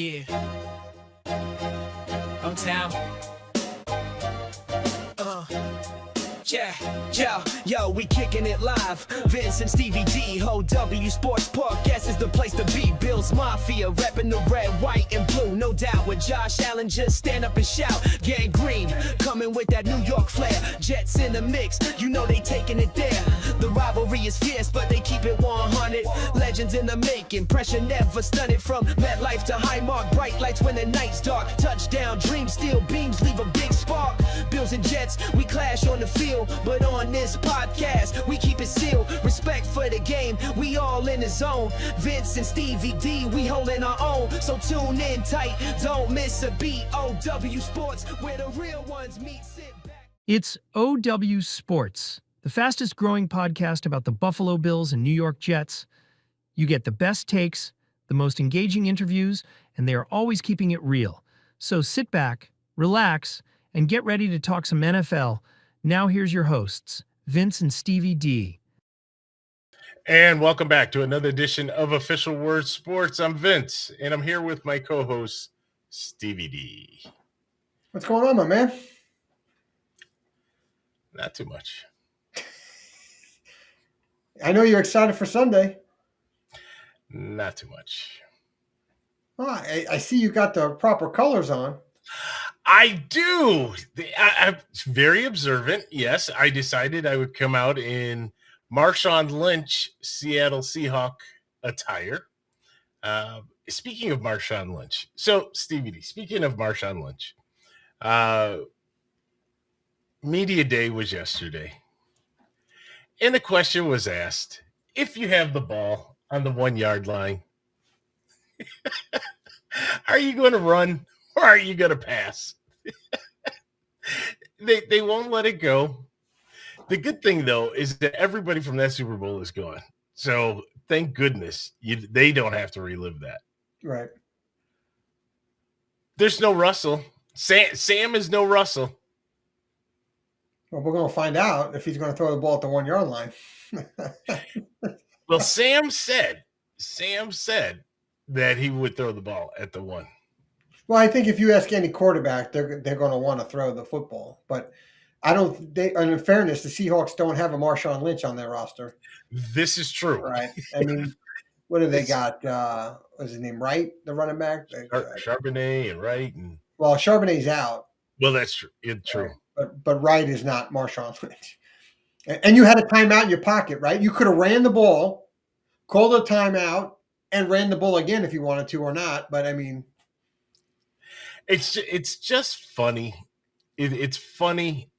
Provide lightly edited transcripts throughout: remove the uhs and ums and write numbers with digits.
Yeah. Hometown. Yo, we kicking it live. Vince and Stevie D, OWSports Podcast is the place to be. Bills Mafia, repping the red, white, and blue. No doubt with Josh Allen, just stand up and shout. Gang Green, coming with that New York flair. Jets in the mix, you know they taking it there. The rivalry is fierce, but they keep it 100. Legends in the making, pressure never stunted. From MetLife to Highmark, bright lights when the night's dark. Touchdown, dream, steel beams, leave a big spark. Bills and Jets, we clash on the field, but on this podcast, we keep it sealed. Respect for the game, we all in the zone. Vince and Stevie D, we holding our own. So tune in tight, don't miss a beat. OW Sports, where the real ones meet. Sit back. It's OW Sports, the fastest growing podcast about the Buffalo Bills and New York Jets. You get the best takes, the most engaging interviews, and they are always keeping it real. So sit back, relax, and get ready to talk some NFL. Now here's your hosts, Vince and Stevie D. And welcome back to another edition of Official Word Sports. I'm Vince, and I'm here with my co-host, Stevie D. What's going on, my man? Not too much. I know you're excited for Sunday. Not too much. Oh, I see you got the proper colors on. I do. I'm very observant. Yes, I decided I would come out in Marshawn Lynch Seattle Seahawk attire. Speaking of Marshawn Lynch, so Stevie D, speaking of Marshawn Lynch, Media Day was yesterday, and the question was asked, if you have the ball on the 1 yard line, are you going to run or are you going to pass? They won't let it go. The good thing, though, is that everybody from that Super Bowl is gone. So thank goodness they don't have to relive that. Right. There's no Russell. Sam is no Russell. Well, we're going to find out if he's going to throw the ball at the 1 yard line. Well, Sam said that he would throw the ball at the one. Well, I think if you ask any quarterback, they're going to want to throw the football. But I don't. And in fairness, the Seahawks don't have a Marshawn Lynch on their roster. This is true, right? I mean, what do they got? What's his name? Wright, the running back. Charbonnet and Wright, and well, Charbonnet's out. Well, that's true. It's true. But Wright is not Marshawn Lynch. And you had a timeout in your pocket, right? You could have ran the ball, called a timeout, and ran the ball again if you wanted to or not. But I mean. It's just funny. It's funny.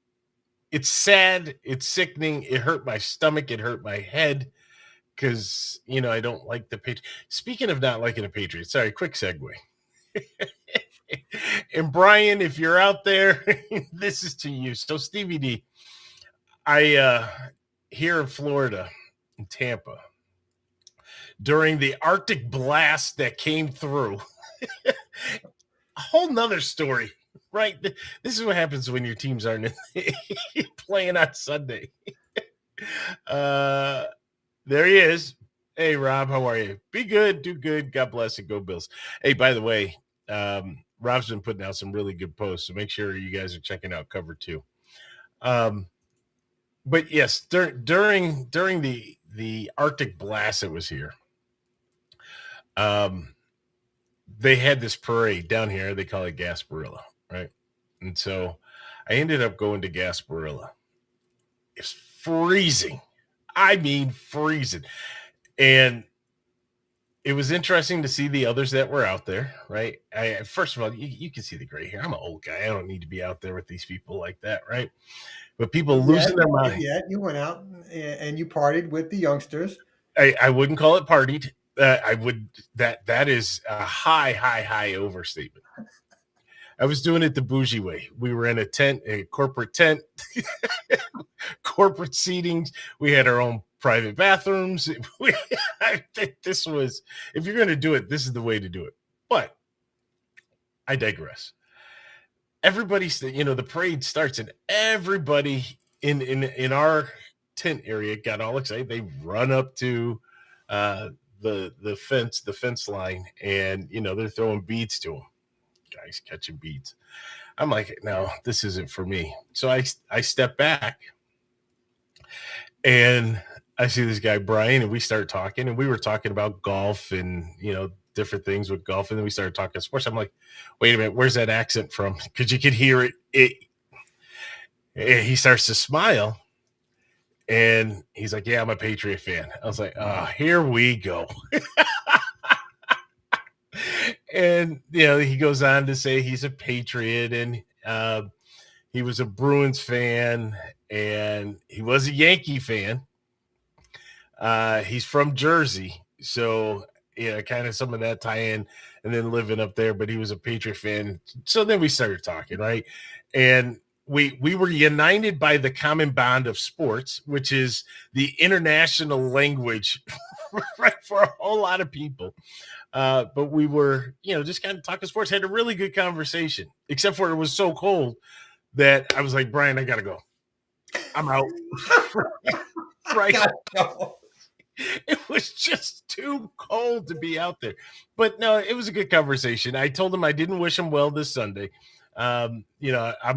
It's sad. It's sickening. It hurt my stomach. It hurt my head because, I don't like the Patriots. Speaking of not liking the Patriots, sorry, quick segue. And Brian, if you're out there, this is to you. So Stevie D, here in Florida, in Tampa, during the Arctic blast that came through, a whole nother story, right? This is what happens when your teams aren't playing on Sunday. There he is. Hey, Rob, how are you? Be good, do good. God bless and go Bills. Hey, by the way, Rob's been putting out some really good posts, so make sure you guys are checking out cover 2. But yes, during the Arctic blast that was here, they had this parade down here. They call it Gasparilla, right? And so I ended up going to Gasparilla. It's freezing. I mean, freezing. And it was interesting to see the others that were out there, right? First of all, you can see the gray hair. I'm an old guy. I don't need to be out there with these people like that, right? But people losing their mind. Yeah, you went out and you partied with the youngsters. I wouldn't call it partied. I would that is a high overstatement. I was doing it the bougie way. We were in a tent, a corporate tent, corporate seatings. We had our own private bathrooms. This was, if you're going to do it, this is the way to do it. But I digress. Everybody's, the parade starts, and everybody in our tent area got all excited. They run up to the fence line, and they're throwing beads to him. Guys catching beads. I'm like, no, this isn't for me. So I step back, and I see this guy Brian, and we start talking, and we were talking about golf and different things with golf, and then we started talking sports. I'm like, wait a minute, where's that accent from? Because you could hear it. He starts to smile, and he's like, yeah, I'm a Patriot fan. I was like, oh, here we go. And he goes on to say he's a Patriot, and he was a Bruins fan, and he was a Yankee fan. He's from Jersey, so kind of some of that tie-in, and then living up there. But he was a Patriot fan, so then we started talking, right? And we were united by the common bond of sports, which is the international language, right, for a whole lot of people. But we were, just kind of talking sports, had a really good conversation, except for it was so cold that I was like, Brian, I got to go. I'm out. Right. It was just too cold to be out there. But no, it was a good conversation. I told him I didn't wish him well this Sunday. I'm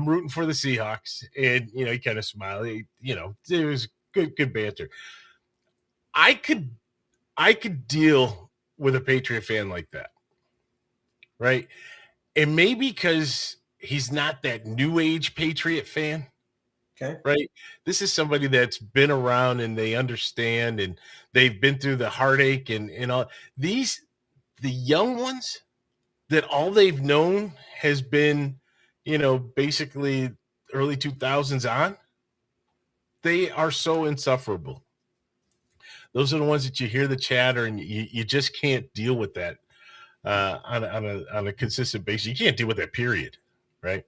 rooting for the Seahawks, and he kind of smiled. It was good banter. I could deal with a Patriot fan like that, right? And maybe because he's not that new age Patriot fan. Okay. Right. This is somebody that's been around, and they understand, and they've been through the heartache and all these, the young ones that all they've known has been, basically early 2000s on. They are so insufferable. Those are the ones that you hear the chatter, and you just can't deal with that on a consistent basis. You can't deal with that, period. Right.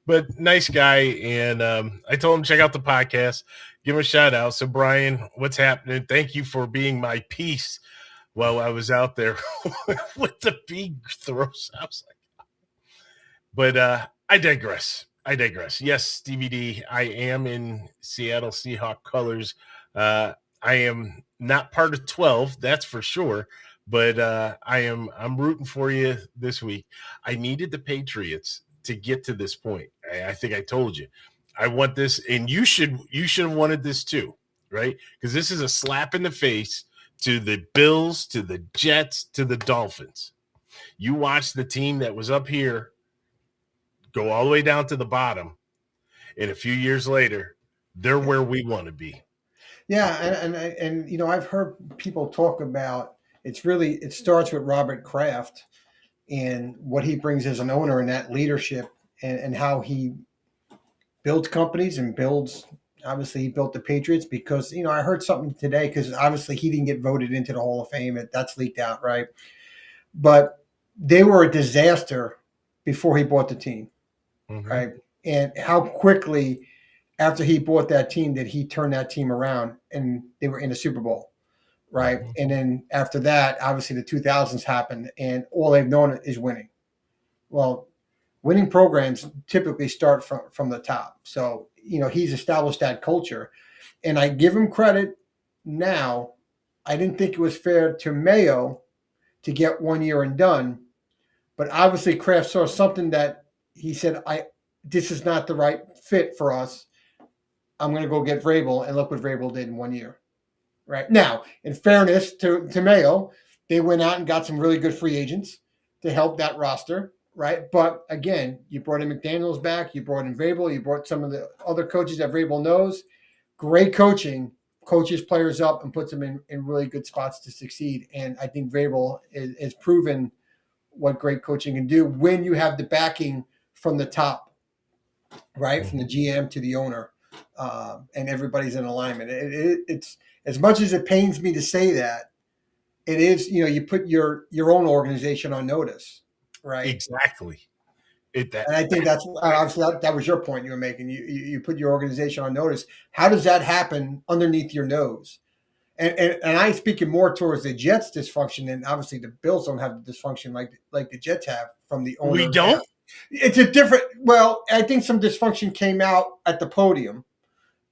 But nice guy, and I told him check out the podcast, give him a shout out. So Brian, what's happening? Thank you for being my piece while I was out there with the big throws. I was like, but I digress. Yes, DVD. I am in Seattle Seahawks colors. I am not part of 12, that's for sure. But I'm rooting for you this week. I needed the Patriots to get to this point. I think I told you I want this, and you should have wanted this too, right? Because this is a slap in the face to the Bills, to the Jets, to the Dolphins. You watch the team that was up here go all the way down to the bottom, and a few years later, they're where we want to be. Yeah, and I've heard people talk about it starts with Robert Kraft and what he brings as an owner, and that leadership, and how he builds companies and obviously he built the Patriots because, I heard something today, because obviously he didn't get voted into the Hall of Fame. That's leaked out, right? But they were a disaster before he bought the team, right? And how quickly after he bought that team did he turn that team around, and they were in the Super Bowl. Right. And then after that, obviously the 2000s happened, and all they've known is winning. Well, winning programs typically start from the top. So, he's established that culture, and I give him credit now. I didn't think it was fair to Mayo to get 1 year and done, but obviously Kraft saw something that he said, this is not the right fit for us. I'm going to go get Vrabel, and look what Vrabel did in 1 year. Right now, in fairness to Mayo, they went out and got some really good free agents to help that roster, right? But again, you brought in McDaniels back, you brought in Vrabel, you brought some of the other coaches that Vrabel knows. Great coaching coaches players up and puts them in really good spots to succeed. And I think Vrabel is proven what great coaching can do when you have the backing from the top, right? From the GM to the owner, and everybody's in alignment. It's as much as it pains me to say that, it is, you put your own organization on notice, right? Exactly. And I think that's obviously that was your point you were making. You put your organization on notice. How does that happen underneath your nose? And I'm speaking more towards the Jets' dysfunction, and obviously the Bills don't have the dysfunction like the Jets have from the owner. We don't? It's a different. Well, I think some dysfunction came out at the podium,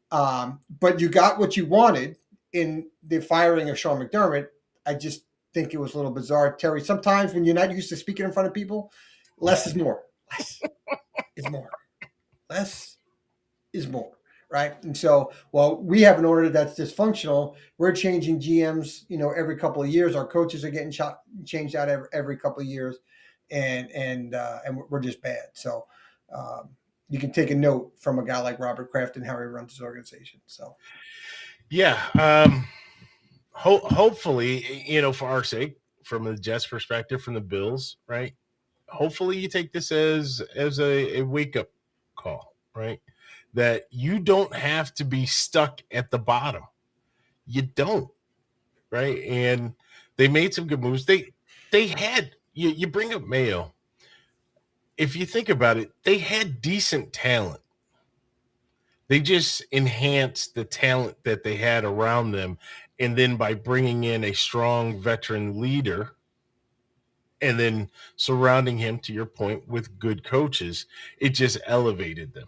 but you got what you wanted in the firing of Sean McDermott. think it was a little bizarre. Terry, sometimes when you're not used to speaking in front of people, less is more. Less is more. Less is more. Right. And so, well, we have an order that's dysfunctional. We're changing GMs, every couple of years. Our coaches are getting changed out every couple of years, and we're just bad. So you can take a note from a guy like Robert Kraft and how he runs his organization. So, Yeah. Hopefully, for our sake, from the Jets' perspective, from the Bills, right? Hopefully, you take this as a wake up call, right? That you don't have to be stuck at the bottom. You don't, right? And they made some good moves. They had you bring up Mayo. If you think about it, they had decent talent. They just enhanced the talent that they had around them. And then by bringing in a strong veteran leader and then surrounding him, to your point, with good coaches, it just elevated them.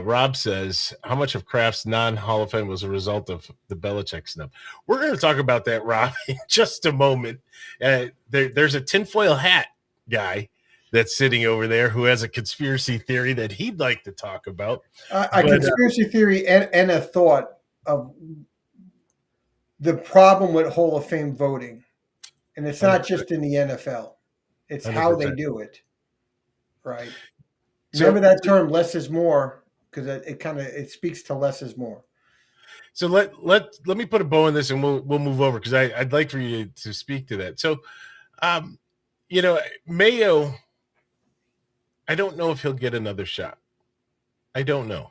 Rob says, how much of Kraft's non-Hall of Fame was a result of the Belichick snub? We're going to talk about that, Rob, in just a moment. There's a tinfoil hat guy that's sitting over there who has a conspiracy theory that he'd like to talk about. A conspiracy theory and a thought of the problem with Hall of Fame voting. And it's not 100%. Just in the NFL. It's 100%. How they do it. Right. So, remember that term, less is more, because it speaks to less is more. So let me put a bow on this, and we'll move over, because I'd like for you to speak to that. So, Mayo, I don't know if he'll get another shot. I don't know,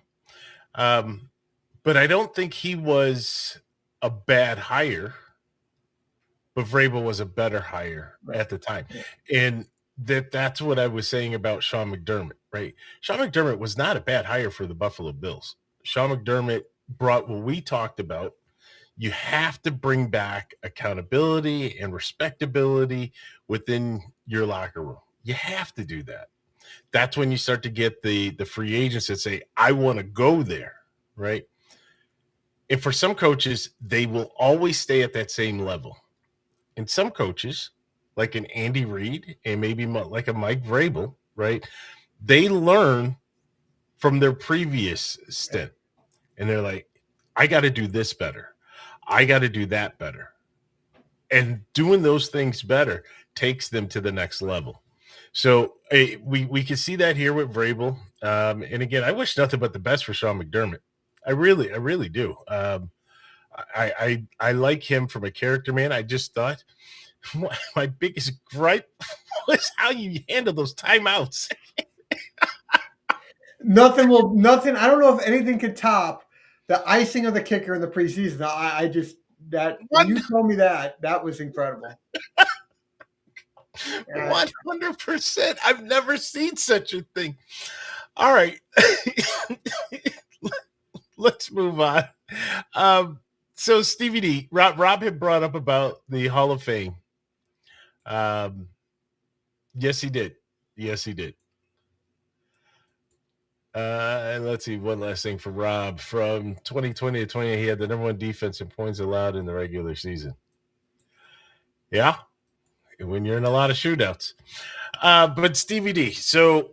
but I don't think he was a bad hire. But Vrabel was a better hire at the time, and that's what I was saying about Sean McDermott, right? Sean McDermott was not a bad hire for the Buffalo Bills. Sean McDermott brought what we talked about. You have to bring back accountability and respectability within your locker room. You have to do that. That's when you start to get the free agents that say, I want to go there, right? And for some coaches, they will always stay at that same level. And some coaches, like an Andy Reid and maybe like a Mike Vrabel, right? They learn from their previous stint. And they're like, I got to do this better. I got to do that better. And doing those things better takes them to the next level. So we can see that here with Vrabel. And again, I wish nothing but the best for Sean McDermott. I really do. I like him from a character, man. I just thought my biggest gripe was how you handle those timeouts. Nothing. I don't know if anything could top the icing of the kicker in the preseason. When you told me that was incredible. 100%. I've never seen such a thing. All right. Let's move on. So Stevie D, Rob had brought up about the Hall of Fame. Yes, he did. And let's see, one last thing for Rob. From 2020 to 20, he had the number one defense in points allowed in the regular season. Yeah, when you're in a lot of shootouts. But Stevie D, so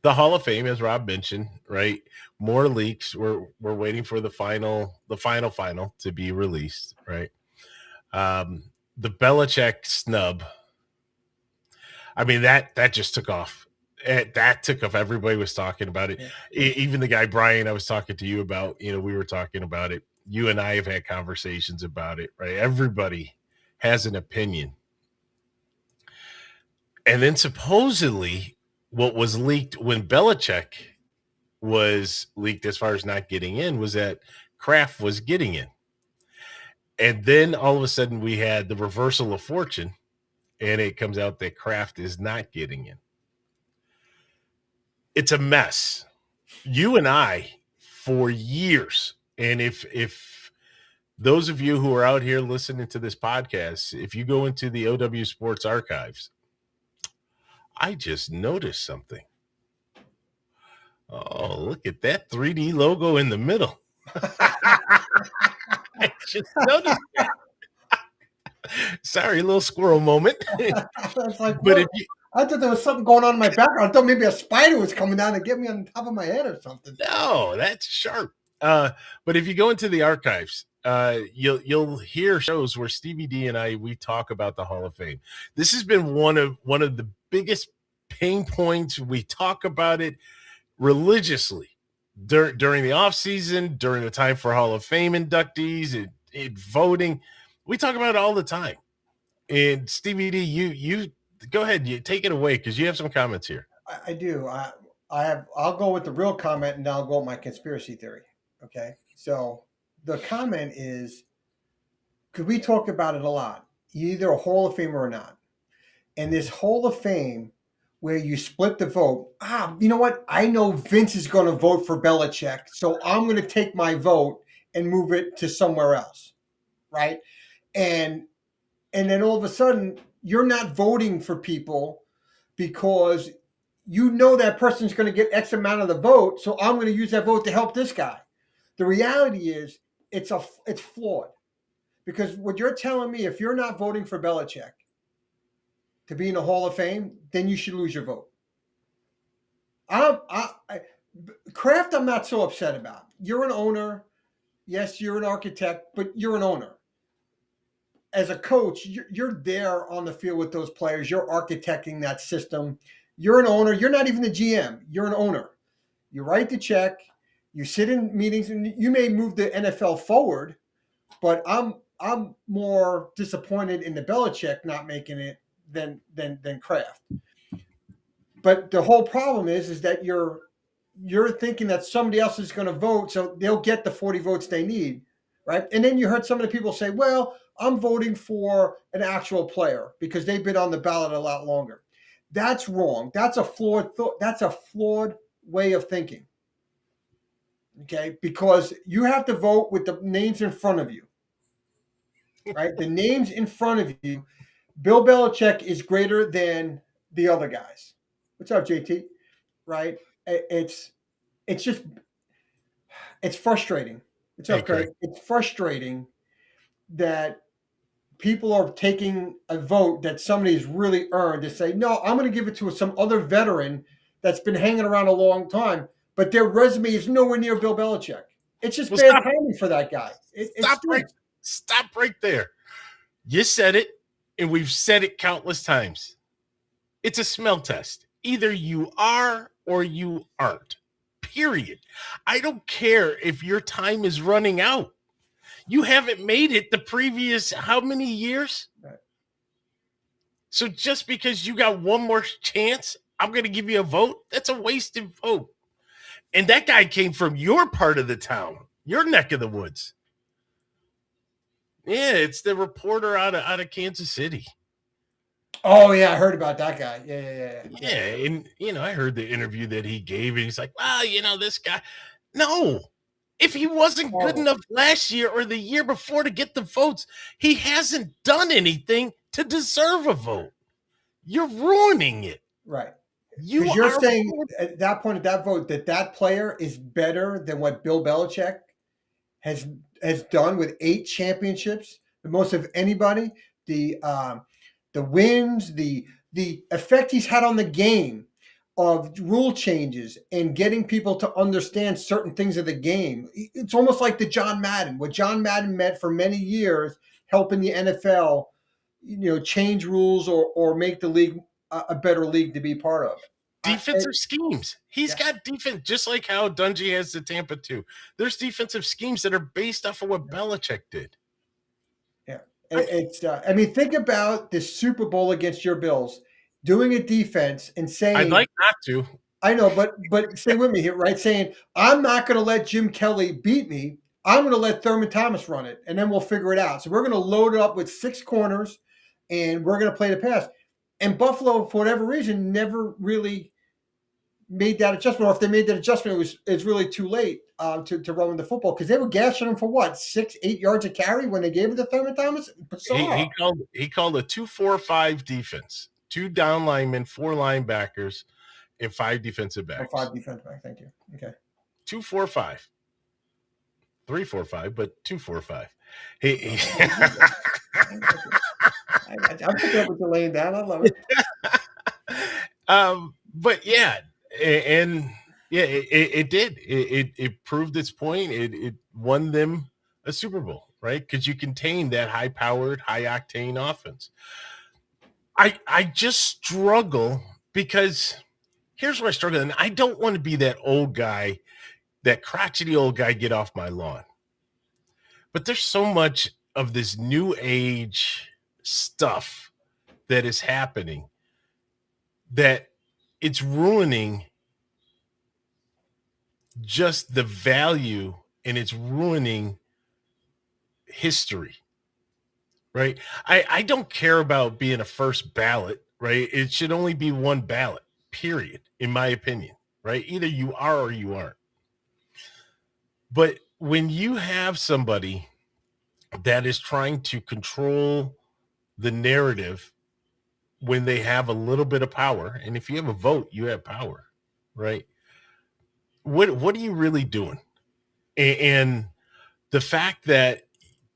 the Hall of Fame, as Rob mentioned, right? More leaks. We're waiting for the final to be released, right? The Belichick snub. I mean, that just took off. That took off. Everybody was talking about it. Yeah. Even the guy Brian I was talking to you about, we were talking about it. You and I have had conversations about it, right? Everybody has an opinion. And then supposedly what was leaked when Belichick was leaked as far as not getting in was that Kraft was getting in. And then all of a sudden we had the reversal of fortune, and it comes out that Kraft is not getting in. It's a mess. You and I, for years, and if those of you who are out here listening to this podcast, if you go into the OW Sports archives, I just noticed something. Oh, look at that 3D logo in the middle. I just noticed that. Sorry, a little squirrel moment. It's like, But what? if you I thought there was something going on in my background. I thought maybe a spider was coming down to get me on top of my head or something. no, that's sharp. But if you go into the archives, you'll hear shows where Stevie D and we talk about the Hall of Fame. This has been one of the biggest pain points. We talk about it religiously during the off season, during the time for Hall of Fame inductees, and voting. We talk about it all the time. And Stevie D, you go ahead, you take it away because you have some comments here. I do. I'll go with the real comment and then I'll go with my conspiracy theory. Okay. So the comment is, because we talk about it a lot, you're either a Hall of Famer or not. And this Hall of Fame where you split the vote, you know what? I know Vince is going to vote for Belichick, so I'm going to take my vote and move it to somewhere else, right? And then all of a sudden, you're not voting for people because you know that person's going to get X amount of the vote, so I'm going to use that vote to help this guy. The reality is, it's flawed, because what you're telling me, if you're not voting for Belichick to be in the Hall of Fame, then you should lose your vote. Kraft, I'm not so upset about. You're an owner. Yes, you're an architect, but you're an owner. As a coach, you're there on the field with those players. You're architecting that system. You're an owner. You're not even the GM. You're an owner. You write the check. You sit in meetings, and you may move the NFL forward, but I'm more disappointed in the Belichick not making it than Kraft. But the whole problem is that you're thinking that somebody else is going to vote, so they'll get the 40 votes they need, right? And then you heard some of the people say, well, I'm voting for an actual player because they've been on the ballot a lot longer. That's wrong. That's a flawed thought. That's a flawed way of thinking. Okay? Because you have to vote with the names in front of you, right? The names in front of you. Bill Belichick is greater than the other guys. What's up, JT? Right? It's frustrating. It's Hey, okay. Craig. It's frustrating that people are taking a vote that somebody's really earned to say, no, I'm going to give it to some other veteran that's been hanging around a long time, but their resume is nowhere near Bill Belichick. It's just bad timing for that guy. Stop right there. You said it, and we've said it countless times. It's a smell test. Either you are or you aren't. Period. I don't care if your time is running out. You haven't made it the previous how many years? Right. So just because you got one more chance, I'm going to give you a vote. That's a wasted vote. And that guy came from your part of the town, your neck of the woods. Yeah, it's the reporter out of Kansas City. Oh yeah, I heard about that guy. Yeah. And I heard the interview that he gave, and he's like, "Well, this guy." No, if he wasn't good enough last year or the year before to get the votes, he hasn't done anything to deserve a vote. You're ruining it. Right. You're saying at that point, at that vote, that player is better than what Bill Belichick has done with 8 championships, the most of anybody. The wins, the effect he's had on the game of rule changes and getting people to understand certain things of the game. It's almost like the John Madden, what John Madden meant for many years, helping the NFL, change rules or make the league a better league to be part of. Defensive schemes. He's got defense, just like how Dungy has the Tampa 2. There's defensive schemes that are based off of what Belichick did. Yeah. Think about the Super Bowl against your Bills, doing a defense and saying, I'd like not to. I know, but stay with me here, right? Saying, I'm not going to let Jim Kelly beat me. I'm going to let Thurman Thomas run it, and then we'll figure it out. So we're going to load it up with 6 corners, and we're going to play the pass. And Buffalo, for whatever reason, never really made that adjustment. Or if they made that adjustment, it's really too late to run with the football, because they were gashing him for what, 6-8 yards a carry when they gave it to Thurman Thomas. He called a 2-4-5 defense, 2 down linemen, 4 linebackers, and 5 defensive backs. 5 defensive backs. Thank you. Okay. 2-4-5, 3-4-5, but 2-4-5. I'm picking up what you're laying down. I love it. But yeah, and yeah, it did. It proved its point. It won them a Super Bowl, right? Because you contain that high powered, high octane offense. I just struggle because here's where I struggle, and I don't want to be that old guy, that crotchety old guy, get off my lawn. But there's so much of this new age stuff that is happening that it's ruining just the value, and it's ruining history, right? I don't care about being a first ballot, right? It should only be one ballot, period, in my opinion, right? Either you are or you aren't. But when you have somebody that is trying to control the narrative when they have a little bit of power, and if you have a vote, you have power, right? What are you really doing? And the fact that,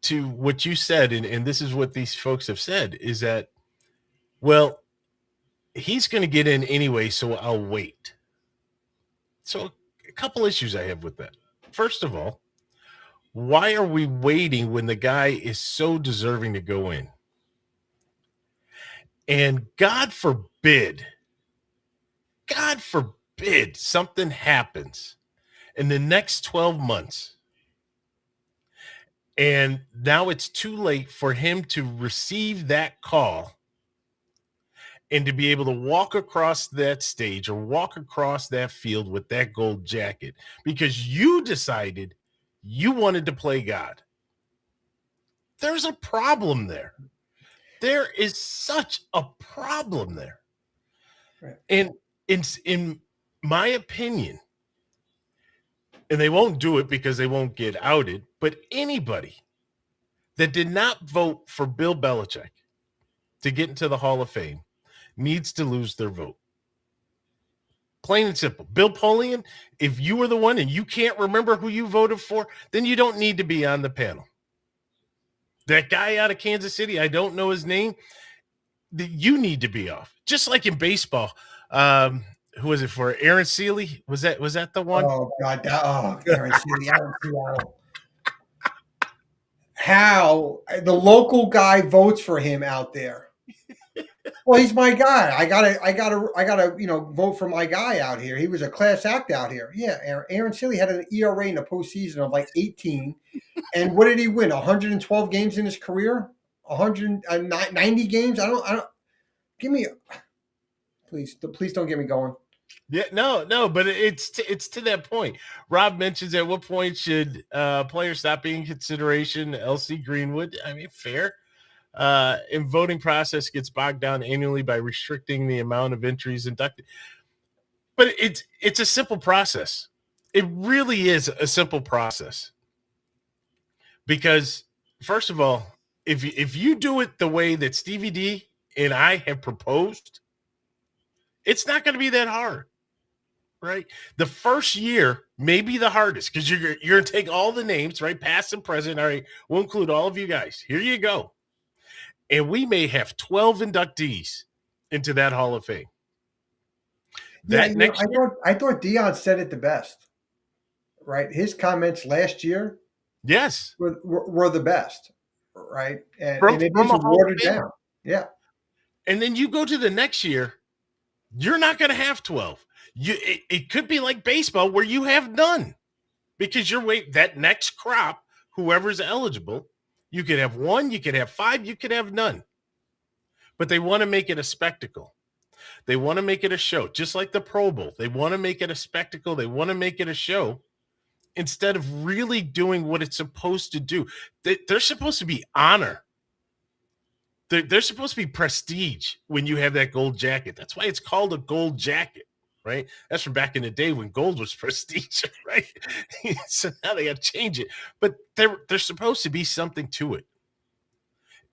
to what you said, and this is what these folks have said, is that, well, he's going to get in anyway, so I'll wait. So a couple issues I have with that. First of all, why are we waiting when the guy is so deserving to go in? And God forbid something happens in the next 12 months. And now it's too late for him to receive that call and to be able to walk across that stage or walk across that field with that gold jacket because you decided you wanted to play God. There's a problem there. There is such a problem there. Right. And in my opinion, and they won't do it because they won't get outed, but anybody that did not vote for Bill Belichick to get into the Hall of Fame needs to lose their vote. Plain and simple. Bill Polian, if you were the one and you can't remember who you voted for, then you don't need to be on the panel. That guy out of Kansas City, I don't know his name, you need to be off. Just like in baseball. Who was it for? Aaron Seeley? Was that the one? Oh God! Aaron Seeley out in Seattle. How the local guy votes for him out there? Well, he's my guy. I gotta, vote for my guy out here. He was a class act out here. Yeah, Aaron Seeley had an ERA in the postseason of like 18, and what did he win? 112 games in his career. 190 games. I don't. Give me, please don't get me going. Yeah, no, but it's to that point. Rob mentions, at what point should players stop being consideration? LC Greenwood, I mean, fair. And voting process gets bogged down annually by restricting the amount of entries inducted. But it's a simple process. It really is a simple process. Because first of all, if you do it the way that Stevie D and I have proposed, it's not going to be that hard. Right. The first year may be the hardest because you're going to take all the names, right? Past and present. All right. We'll include all of you guys. Here you go. And we may have 12 inductees into that Hall of Fame. I thought Dion said it the best, right? His comments last year, yes, were the best, right? And it from was watered down. Yeah. And then you go to the next year, you're not going to have 12. It could be like baseball where you have none because you're waiting that next crop, whoever's eligible. You could have one, you could have five, you could have none. But they want to make it a spectacle. They want to make it a show, just like the Pro Bowl. They want to make it a spectacle. They want to make it a show instead of really doing what it's supposed to do. They're supposed to be honor. They're supposed to be prestige when you have that gold jacket. That's why it's called a gold jacket. Right? That's from back in the day when gold was prestige, right? So now they got to change it. But there's supposed to be something to it.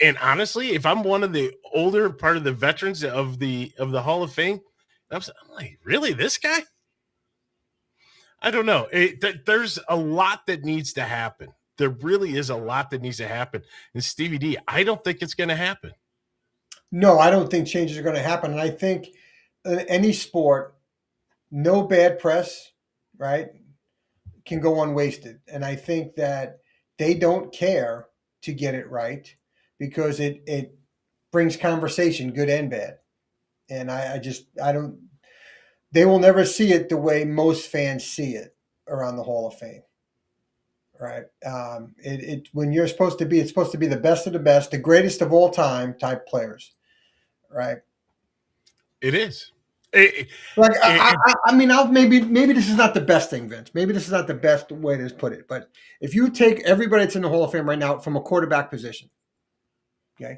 And honestly, if I'm one of the older part of the veterans of the Hall of Fame, I'm like, really, this guy? I don't know. There's a lot that needs to happen. There really is a lot that needs to happen. And Stevie D, I don't think it's going to happen. No, I don't think changes are going to happen. And I think in any sport, no bad press, right, can go unwasted. And I think that they don't care to get it right because it brings conversation, good and bad. And I don't, they will never see it the way most fans see it around the Hall of Fame. Right. When you're supposed to be, it's supposed to be the best of the best, the greatest of all time type players. Right. It is. It, Like it, I mean, maybe this is not the best thing, Vince. Maybe this is not the best way to put it. But if you take everybody that's in the Hall of Fame right now from a quarterback position, okay,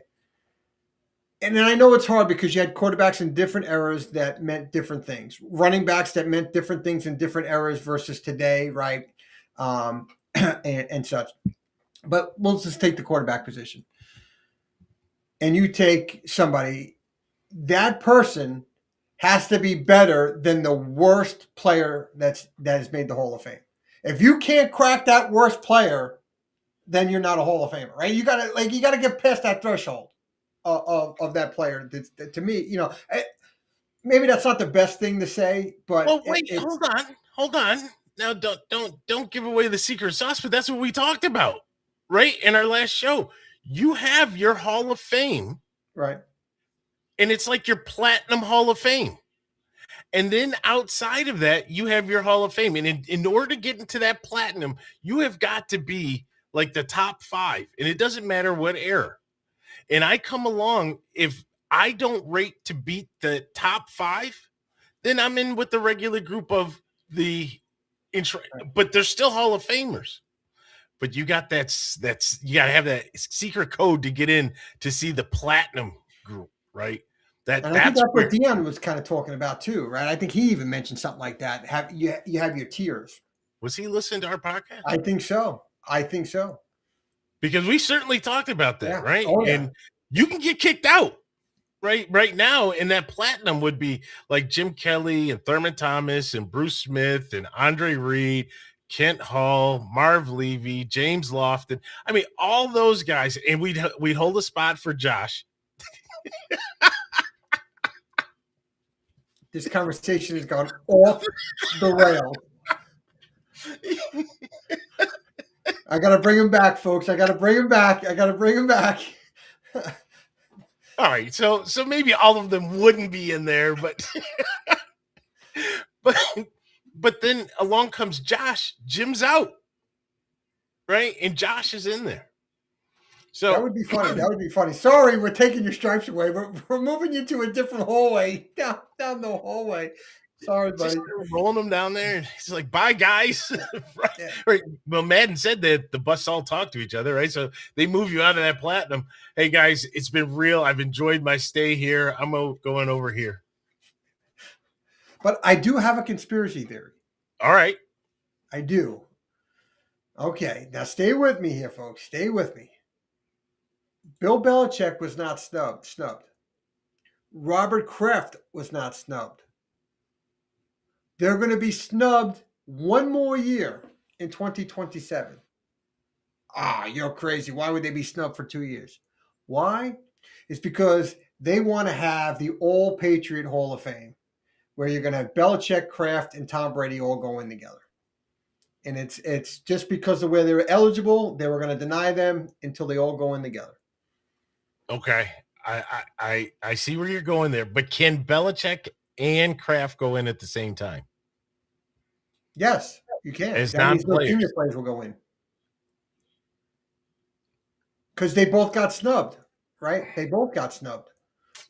and then I know it's hard because you had quarterbacks in different eras that meant different things, running backs that meant different things in different eras versus today, right, and such. But we'll just take the quarterback position, and you take somebody, that person has to be better than the worst player that has made the Hall of Fame. If you can't crack that worst player, then you're not a Hall of Famer, right? You gotta get past that threshold of that player. To me, maybe that's not the best thing to say, but well, wait, hold on. Now, don't give away the secret sauce, but that's what we talked about, right, in our last show. You have your Hall of Fame, right. and it's like your Platinum Hall of Fame. And then outside of that, you have your Hall of Fame. And in order to get into that platinum, you have got to be like the top 5. And it doesn't matter what era. And I come along, if I don't rate to beat the top 5, then I'm in with the regular group of the but they're still Hall of Famers. But you got that's you got to have that secret code to get in to see the platinum group, right? And I think that's what Dion was kind of talking about too, right? I think he even mentioned something like that. You have your tiers. Was he listening to our podcast? I think so. Because we certainly talked about that, Yeah. right? Oh, yeah. And you can get kicked out right now, and that platinum would be like Jim Kelly and Thurman Thomas and Bruce Smith and Andre Reed, Kent Hall, Marv Levy, James Lofton. I mean, all those guys, and we'd hold a spot for Josh. This conversation has gone off the rails. I got to bring him back, folks. I got to bring him back. All right, so maybe all of them wouldn't be in there, but but then along comes Josh. Jim's out, right? And Josh is in there. So that would be funny. Sorry, we're taking your stripes away, but we're moving you to a different hallway. Down the hallway. Sorry, buddy. Rolling them down there. He's like, bye, guys. Right. Yeah. Right. Well, Madden said that the busts all talk to each other, right? So they move you out of that platinum. Hey, guys, it's been real. I've enjoyed my stay here. I'm going over here. But I do have a conspiracy theory. All right. I do. Okay. Now stay with me here, folks. Stay with me. Bill Belichick was not snubbed. Robert Kraft was not snubbed. They're going to be snubbed one more year in 2027. You're crazy. Why would they be snubbed for 2 years? Why? It's because they want to have the All-Patriot Hall of Fame, where you're going to have Belichick, Kraft, and Tom Brady all go in together. And it's just because of where they were eligible, they were going to deny them until they all go in together. Okay. I see where you're going there, but can Belichick and Kraft go in at the same time? Yes, you can. As non-players. Junior players will go in. Because they both got snubbed, right? They both got snubbed.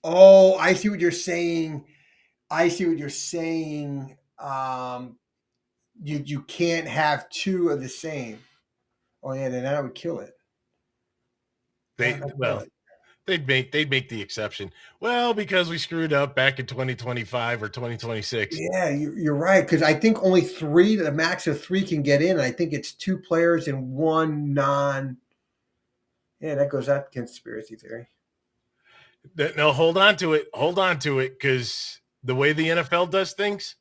Oh, I see what you're saying. You can't have two of the same. Oh yeah, then that would kill it. They'd make the exception. Well, because we screwed up back in 2025 or 2026. Yeah, you're right. Because I think only the max of 3 can get in. I think it's 2 players and 1 non. Yeah, that goes out conspiracy theory. No, hold on to it, because the way the NFL does things.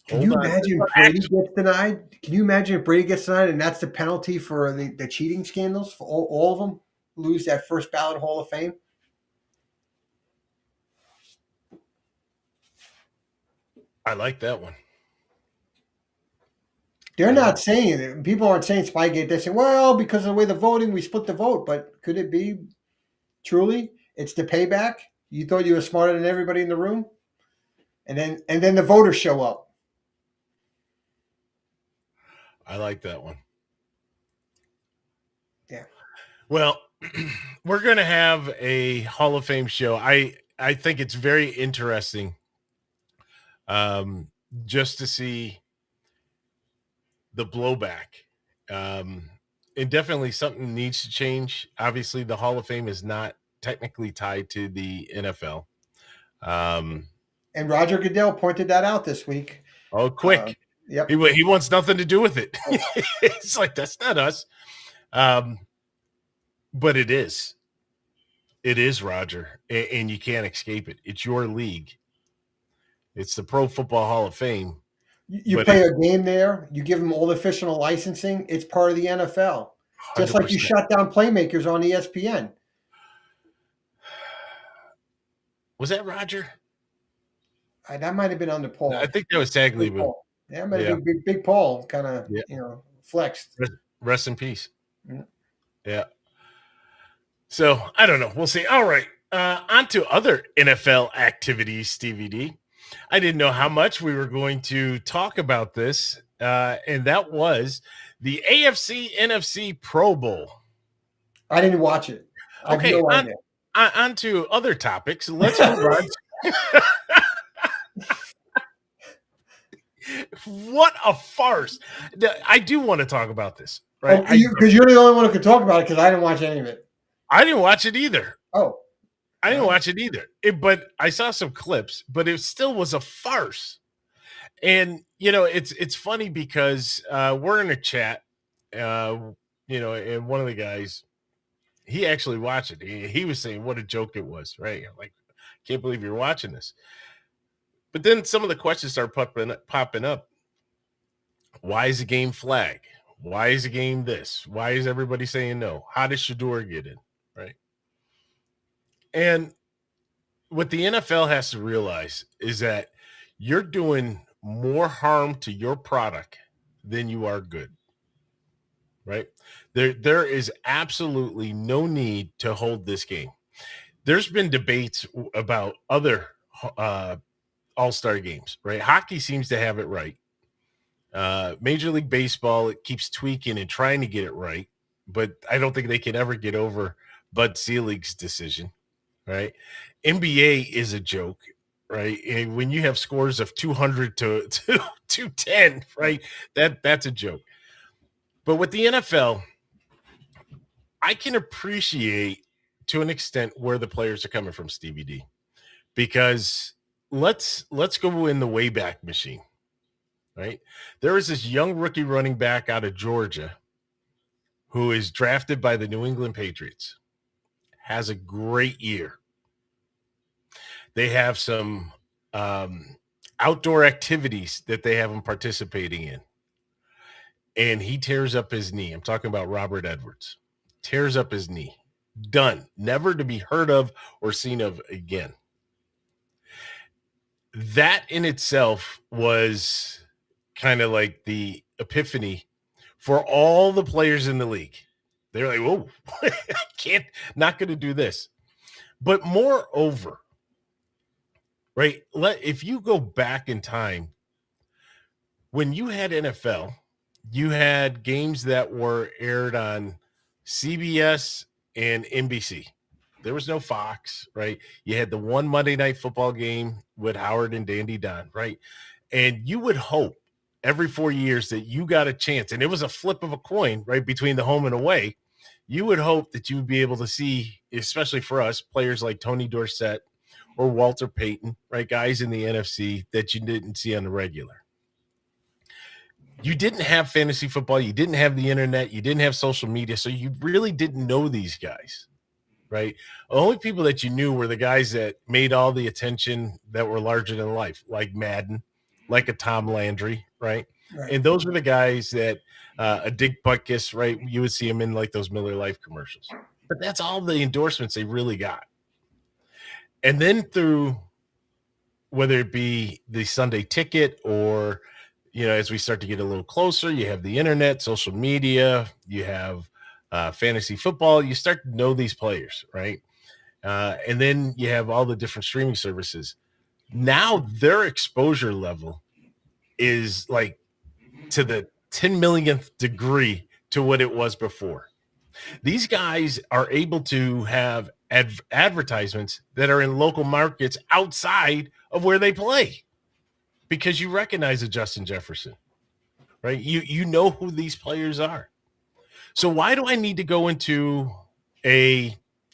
Can you imagine Brady gets denied? Can you imagine if Brady gets denied and that's the penalty for the cheating scandals for all of them? Lose that first ballot Hall of Fame? I like that one. They're I not like saying it. People aren't saying Spygate. They're saying, well, because of the way the voting, we split the vote. But could it be truly it's the payback? You thought you were smarter than everybody in the room, and then the voters show up. I like that one. Yeah. Well, we're going to have a Hall of Fame show. I think it's very interesting just to see the blowback. And definitely something needs to change. Obviously, the Hall of Fame is not technically tied to the NFL. And Roger Goodell pointed that out this week. Quick. Yep. He wants nothing to do with it. It's like, that's not us. But it is. It is, Roger, and you can't escape it. It's your league. It's the Pro Football Hall of Fame. You play a game there. You give them all the official licensing. It's part of the NFL. 100%. Just like you shut down playmakers on ESPN. Was that Roger? That might have been under Paul. I think that was Tagliabue. Yeah, might have been Big Paul kind of flexed. Rest in peace. Mm-hmm. Yeah. So I don't know. We'll see. All right. On to other NFL activities, Stevie D. I didn't know how much we were going to talk about this, and that was the AFC NFC Pro Bowl. I didn't watch it. Okay, on to other topics. Let's move on. What a farce. I do want to talk about this, right? Because you're the only one who could talk about it, because I didn't watch any of it. I didn't watch it either. Oh. I didn't watch it either. But I saw some clips, but it still was a farce. And, it's funny because we're in a chat, and one of the guys, he actually watched it. He was saying what a joke it was, right? Like, can't believe you're watching this. But then some of the questions start popping up. Why is the game flag? Why is the game this? Why is everybody saying no? How does Shador get in, right? And what the NFL has to realize is that you're doing more harm to your product than you are good, right? There is absolutely no need to hold this game. There's been debates about other all-star games, right? Hockey seems to have it right. Major League Baseball, it keeps tweaking and trying to get it right, but I don't think they can ever get over Bud Selig's decision, right? NBA is a joke, right? And when you have scores of 200 to 210, right? That's a joke. But with the NFL, I can appreciate to an extent where the players are coming from, Stevie D, because let's go in the Wayback Machine, right? There is this young rookie running back out of Georgia who is drafted by the New England Patriots, has a great year. They have some outdoor activities that they have him participating in, and he tears up his knee. I'm talking about Robert Edwards. Tears up his knee. Done. Never to be heard of or seen of again. That in itself was kind of like the epiphany for all the players in the league. They're like, whoa, not going to do this. But moreover, right, if you go back in time, when you had NFL, you had games that were aired on CBS and NBC. There was no Fox, right? You had the one Monday Night Football game with Howard and Dandy Don, right? And you would hope every 4 years that you got a chance, and it was a flip of a coin, right, between the home and away. You would hope that you would be able to see, especially for us, players like Tony Dorsett or Walter Payton, right, guys in the NFC that you didn't see on the regular. You didn't have fantasy football. You didn't have the internet. You didn't have social media. So you really didn't know these guys, right? The only people that you knew were the guys that made all the attention that were larger than life, like Madden, like a Tom Landry, right? And those were the guys that a Dick Butkus, right? You would see him in like those Miller Lite commercials. But that's all the endorsements they really got. And then through whether it be the Sunday ticket or, as we start to get a little closer, you have the internet, social media, you have fantasy football, you start to know these players, right? And then you have all the different streaming services. Now their exposure level is like to the 10 millionth degree to what it was before. These guys are able to have advertisements that are in local markets outside of where they play because you recognize a Justin Jefferson, right? You know who these players are. So why do I need to go into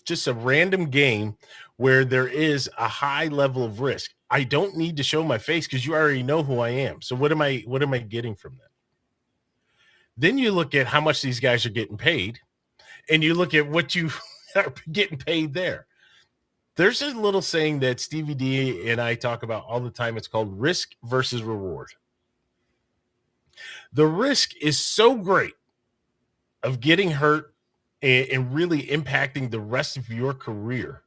just a random game where there is a high level of risk? I don't need to show my face because you already know who I am. So what am I getting from that? Then you look at how much these guys are getting paid, and you look at what you are getting paid there. There's a little saying that Stevie D and I talk about all the time. It's called risk versus reward. The risk is so great of getting hurt and really impacting the rest of your career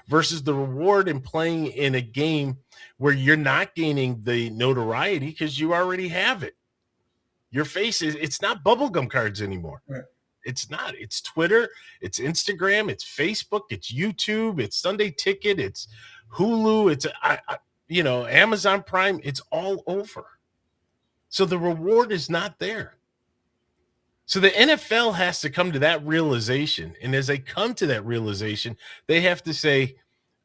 versus the reward in playing in a game where you're not gaining the notoriety because you already have it. Your face it's not bubblegum cards anymore. Right. It's not. It's Twitter, it's Instagram, it's Facebook, it's YouTube, it's Sunday Ticket, it's Hulu, it's Amazon Prime. It's all over. So the reward is not there. So the NFL has to come to that realization. And as they come to that realization, they have to say,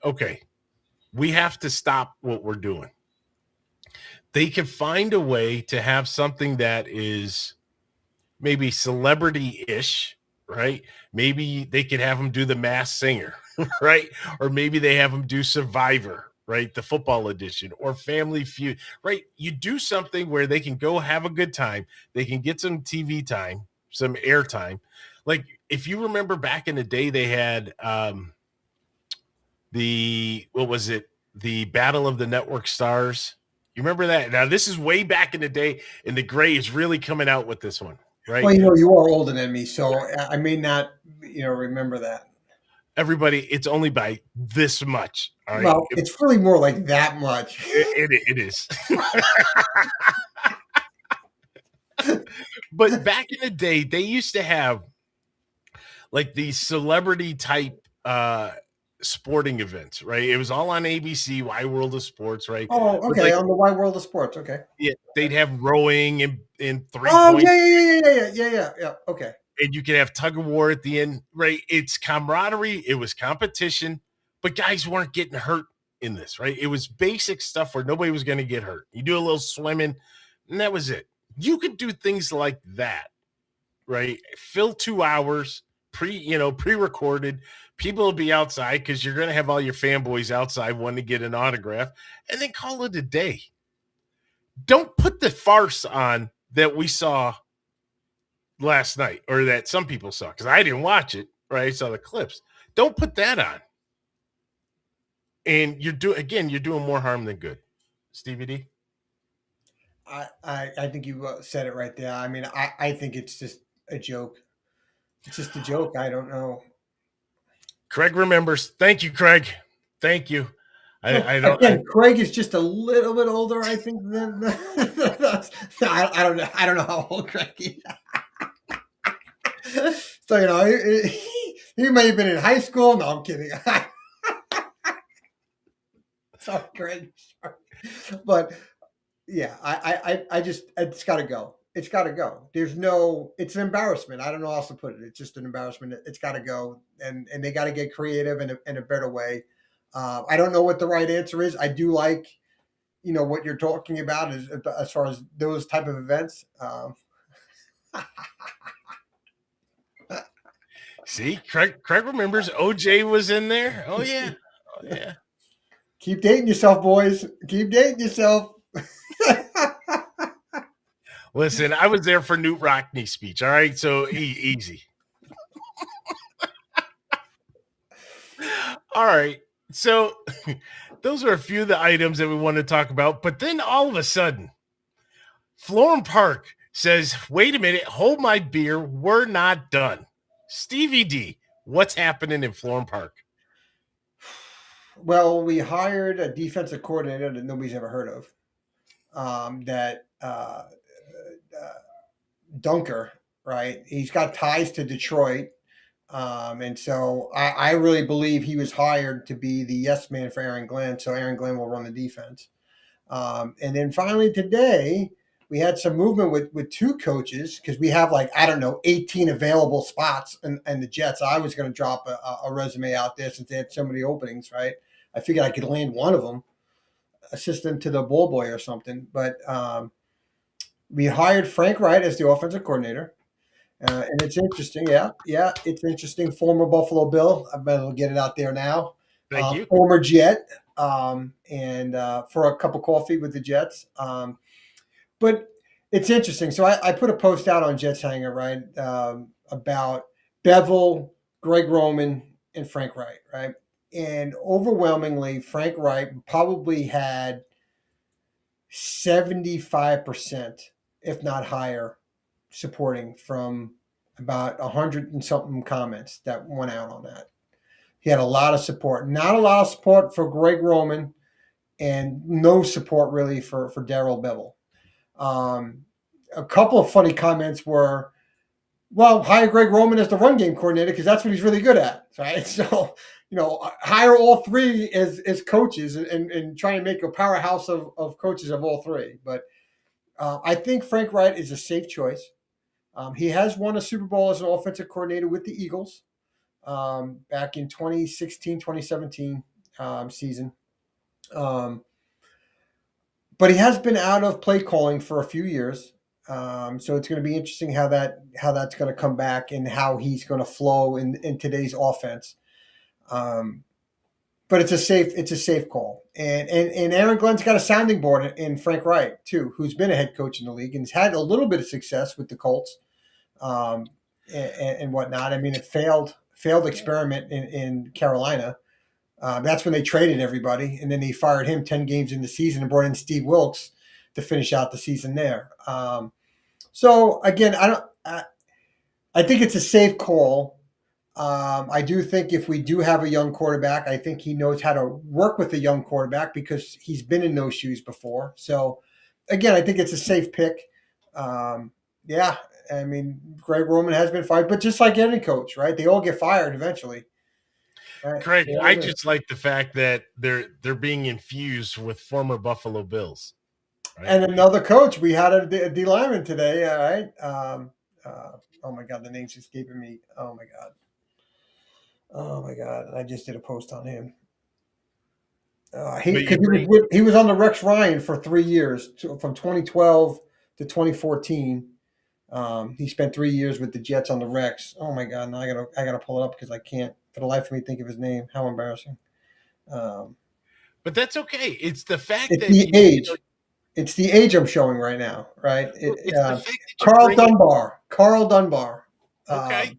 okay, we have to stop what we're doing. They can find a way to have something that is maybe celebrity-ish, right? Maybe they could have them do the Masked Singer, right? Or maybe they have them do Survivor, right? The football edition, or Family Feud, right? You do something where they can go have a good time. They can get some TV time, some airtime. Like if you remember back in the day, they had the Battle of the Network Stars. You remember that? Now this is way back in the day, and the Gray is really coming out with this one, right? Well, you are older than me, so I may not, remember that. Everybody, it's only by this much. All right? Well, it's really more like that much. It is. But back in the day, they used to have like these celebrity type sporting events, right? It was all on ABC, Wide World of Sports, right? Oh, okay, on the Wide World of Sports, okay. Yeah, they'd have rowing and 3 Oh, points. yeah. Okay. And you could have tug of war at the end, right? It's camaraderie, it was competition, but guys weren't getting hurt in this, right? It was basic stuff where nobody was going to get hurt. You do a little swimming, and that was it. You could do things like that, right? Fill 2 hours, pre-recorded. People will be outside because you're going to have all your fanboys outside wanting to get an autograph, and then call it a day. Don't put the farce on that we saw last night, or that some people saw, because I didn't watch it, right? I saw the clips. Don't put that on. And you're doing more harm than good. Stevie D? I think you said it right there. I mean, I think it's just a joke. It's just a joke. I don't know. Craig remembers. Thank you, Craig. Thank you. I don't. Again, Craig is just a little bit older, I think, than. I don't know. I don't know how old Craig is. So he may have been in high school. No, I'm kidding. Sorry, Craig. Sorry. But yeah, I just, it's got to go. It's got to go. It's an embarrassment. I don't know how else to put it. It's just an embarrassment. It's got to go, and they got to get creative in a better way. I don't know what the right answer is. I do like, what you're talking about as far as those type of events. See, Craig remembers. OJ was in there. Oh yeah. Keep dating yourself, boys. Keep dating yourself. Listen, I was there for Newt Rockney's speech. All right, so easy. All right, so those are a few of the items that we want to talk about. But then all of a sudden, Florham Park says, "Wait a minute, hold my beer. We're not done." Stevie D, what's happening in Florham Park? Well, we hired a defensive coordinator that nobody's ever heard of. That Dunker, right? He's got ties to Detroit. And so I really believe he was hired to be the yes man for Aaron Glenn. So Aaron Glenn will run the defense. And then finally today, we had some movement with two coaches because we have like, I don't know, 18 available spots in the Jets. I was going to drop a resume out there since they had so many openings, right? I figured I could land one of them, assistant to the ball boy or something. But we hired Frank Wright as the offensive coordinator. And it's interesting. Yeah, it's interesting. Former Buffalo Bill. I better get it out there now. Thank you. Former Jet, and for a cup of coffee with the Jets. But it's interesting. So I put a post out on Jets Hanger, right, about Bevel, Greg Roman, and Frank Wright, right? And overwhelmingly, Frank Wright probably had 75%, if not higher, supporting from about 100 and something comments that went out on that. He had a lot of support. Not a lot of support for Greg Roman, and no support really for Darrell Bevel. A couple of funny comments were, well, hire Greg Roman as the run game coordinator because that's what he's really good at, right? So, hire all three as coaches and try and make a powerhouse of coaches of all three. But I think Frank Wright is a safe choice. He has won a Super Bowl as an offensive coordinator with the Eagles back in 2016, 2017 season. But he has been out of play calling for a few years. So it's going to be interesting how that's going to come back and how he's going to flow in today's offense. But it's a safe call. And Aaron Glenn's got a sounding board in Frank Wright too, who's been a head coach in the league and has had a little bit of success with the Colts and whatnot. I mean, it failed experiment in Carolina. That's when they traded everybody, and then they fired him 10 games in the season and brought in Steve Wilkes to finish out the season there. So again, I think it's a safe call. I do think if we do have a young quarterback, I think he knows how to work with a young quarterback because he's been in those shoes before. So again, I think it's a safe pick. Yeah, I mean, Greg Roman has been fired, but just like any coach, right? They all get fired eventually. Right? Craig, I just like the fact that they're being infused with former Buffalo Bills. Right? And another coach, we had a D lineman today. All right. Oh my God, the name's escaping me. Oh my God, I just did a post on him. He was on the Rex Ryan for 3 years, from 2012 to 2014. He spent 3 years with the Jets on the Rex. Oh my God, now I gotta pull it up because I can't for the life of me think of his name. How embarrassing. But that's okay. It's the fact it's that the age. It's the age I'm showing right now, right? Carl Dunbar. Okay.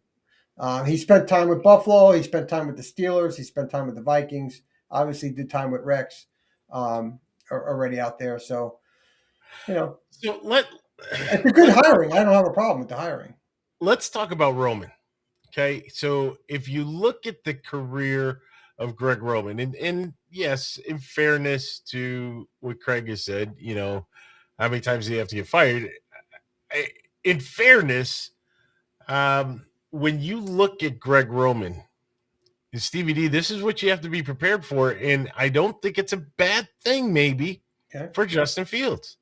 He spent time with Buffalo. He spent time with the Steelers. He spent time with the Vikings. Obviously, did time with Rex already out there. So, So it's a good hiring. I don't have a problem with the hiring. Let's talk about Roman. Okay. So if you look at the career of Greg Roman, and yes, in fairness to what Craig has said, how many times do you have to get fired? In fairness, when you look at Greg Roman, and Stevie D, this is what you have to be prepared for. And I don't think it's a bad thing, maybe, for Justin Fields,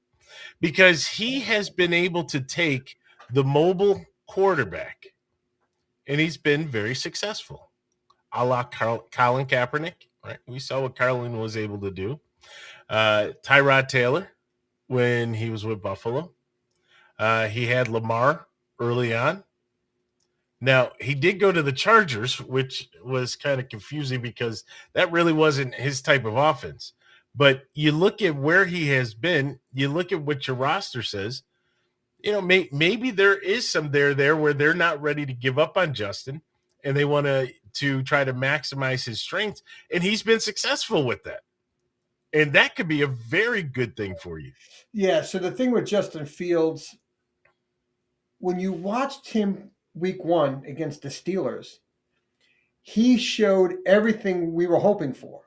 because he has been able to take the mobile quarterback, and he's been very successful, a la Colin Kaepernick. Right? We saw what Colin was able to do. Tyrod Taylor, when he was with Buffalo. He had Lamar early on. Now, he did go to the Chargers, which was kind of confusing because that really wasn't his type of offense. But you look at where he has been, you look at what your roster says, maybe there is some there where they're not ready to give up on Justin and they want to try to maximize his strengths. And he's been successful with that. And that could be a very good thing for you. Yeah, so the thing with Justin Fields, when you watched him week 1 against the Steelers, he showed everything we were hoping for.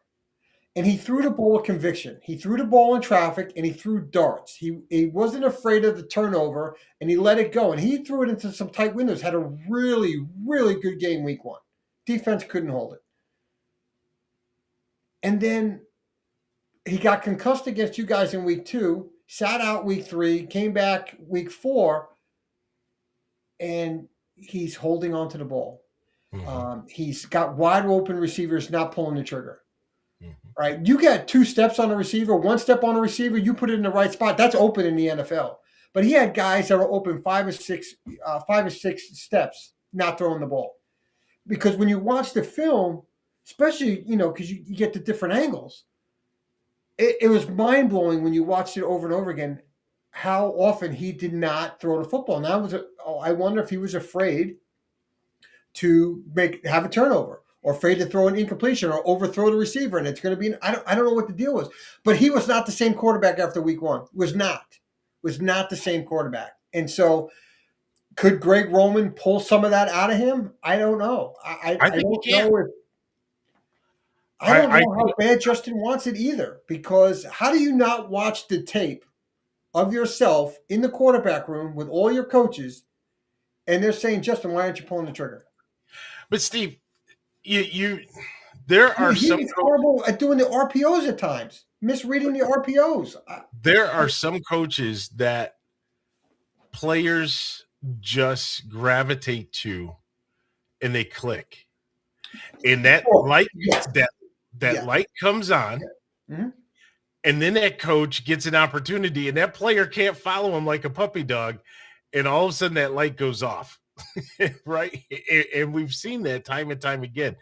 and he threw the ball with conviction. He threw the ball in traffic, and he threw darts. He wasn't afraid of the turnover, and he let it go. And he threw it into some tight windows. Had a really, really good game week 1. Defense couldn't hold it. And then he got concussed against you guys in week 2, sat out week 3, came back week 4, and he's holding on to the ball. He's got wide open receivers not pulling the trigger. Right? You get 2 steps on a receiver, 1 step on a receiver, you put it in the right spot. That's open in the NFL. But he had guys that were open 5 or 6 steps, not throwing the ball. Because when you watch the film, especially, because you get the different angles, it was mind-blowing when you watched it over and over again how often he did not throw the football. And I wonder if he was afraid to have a turnover, or afraid to throw an incompletion or overthrow the receiver, and it's going to be. I don't know what the deal was, but he was not the same quarterback after week 1. Was not the same quarterback, and so could Greg Roman pull some of that out of him? I don't know. I don't know. I don't know how bad Justin wants it either, because how do you not watch the tape of yourself in the quarterback room with all your coaches, and they're saying, Justin, why aren't you pulling the trigger? But Steve, he's horrible at doing the RPOs at times, misreading the RPOs. There are some coaches that players just gravitate to, and they click, and that light comes on, and then that coach gets an opportunity, and that player can't follow him like a puppy dog, and all of a sudden that light goes off. Right? And we've seen that time and time again.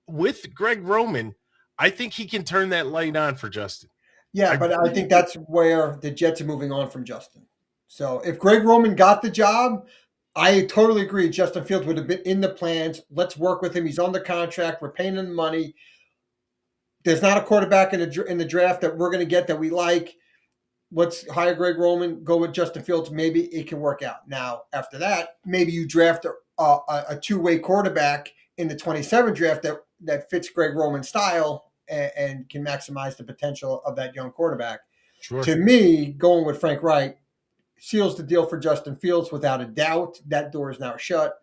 With Greg Roman, I think he can turn that light on for Justin. Yeah, but I think that's where the Jets are moving on from Justin. So if Greg Roman got the job, I totally agree. Justin Fields would have been in the plans. Let's work with him. He's on the contract. We're paying him money. There's not a quarterback in the draft that we're going to get that we like. Let's hire Greg Roman, go with Justin Fields. Maybe it can work out. Now, after that, maybe you draft a two-way quarterback in the 27 draft that fits Greg Roman's style and can maximize the potential of that young quarterback. Sure. To me, going with Frank Reich seals the deal for Justin Fields without a doubt. That door is now shut,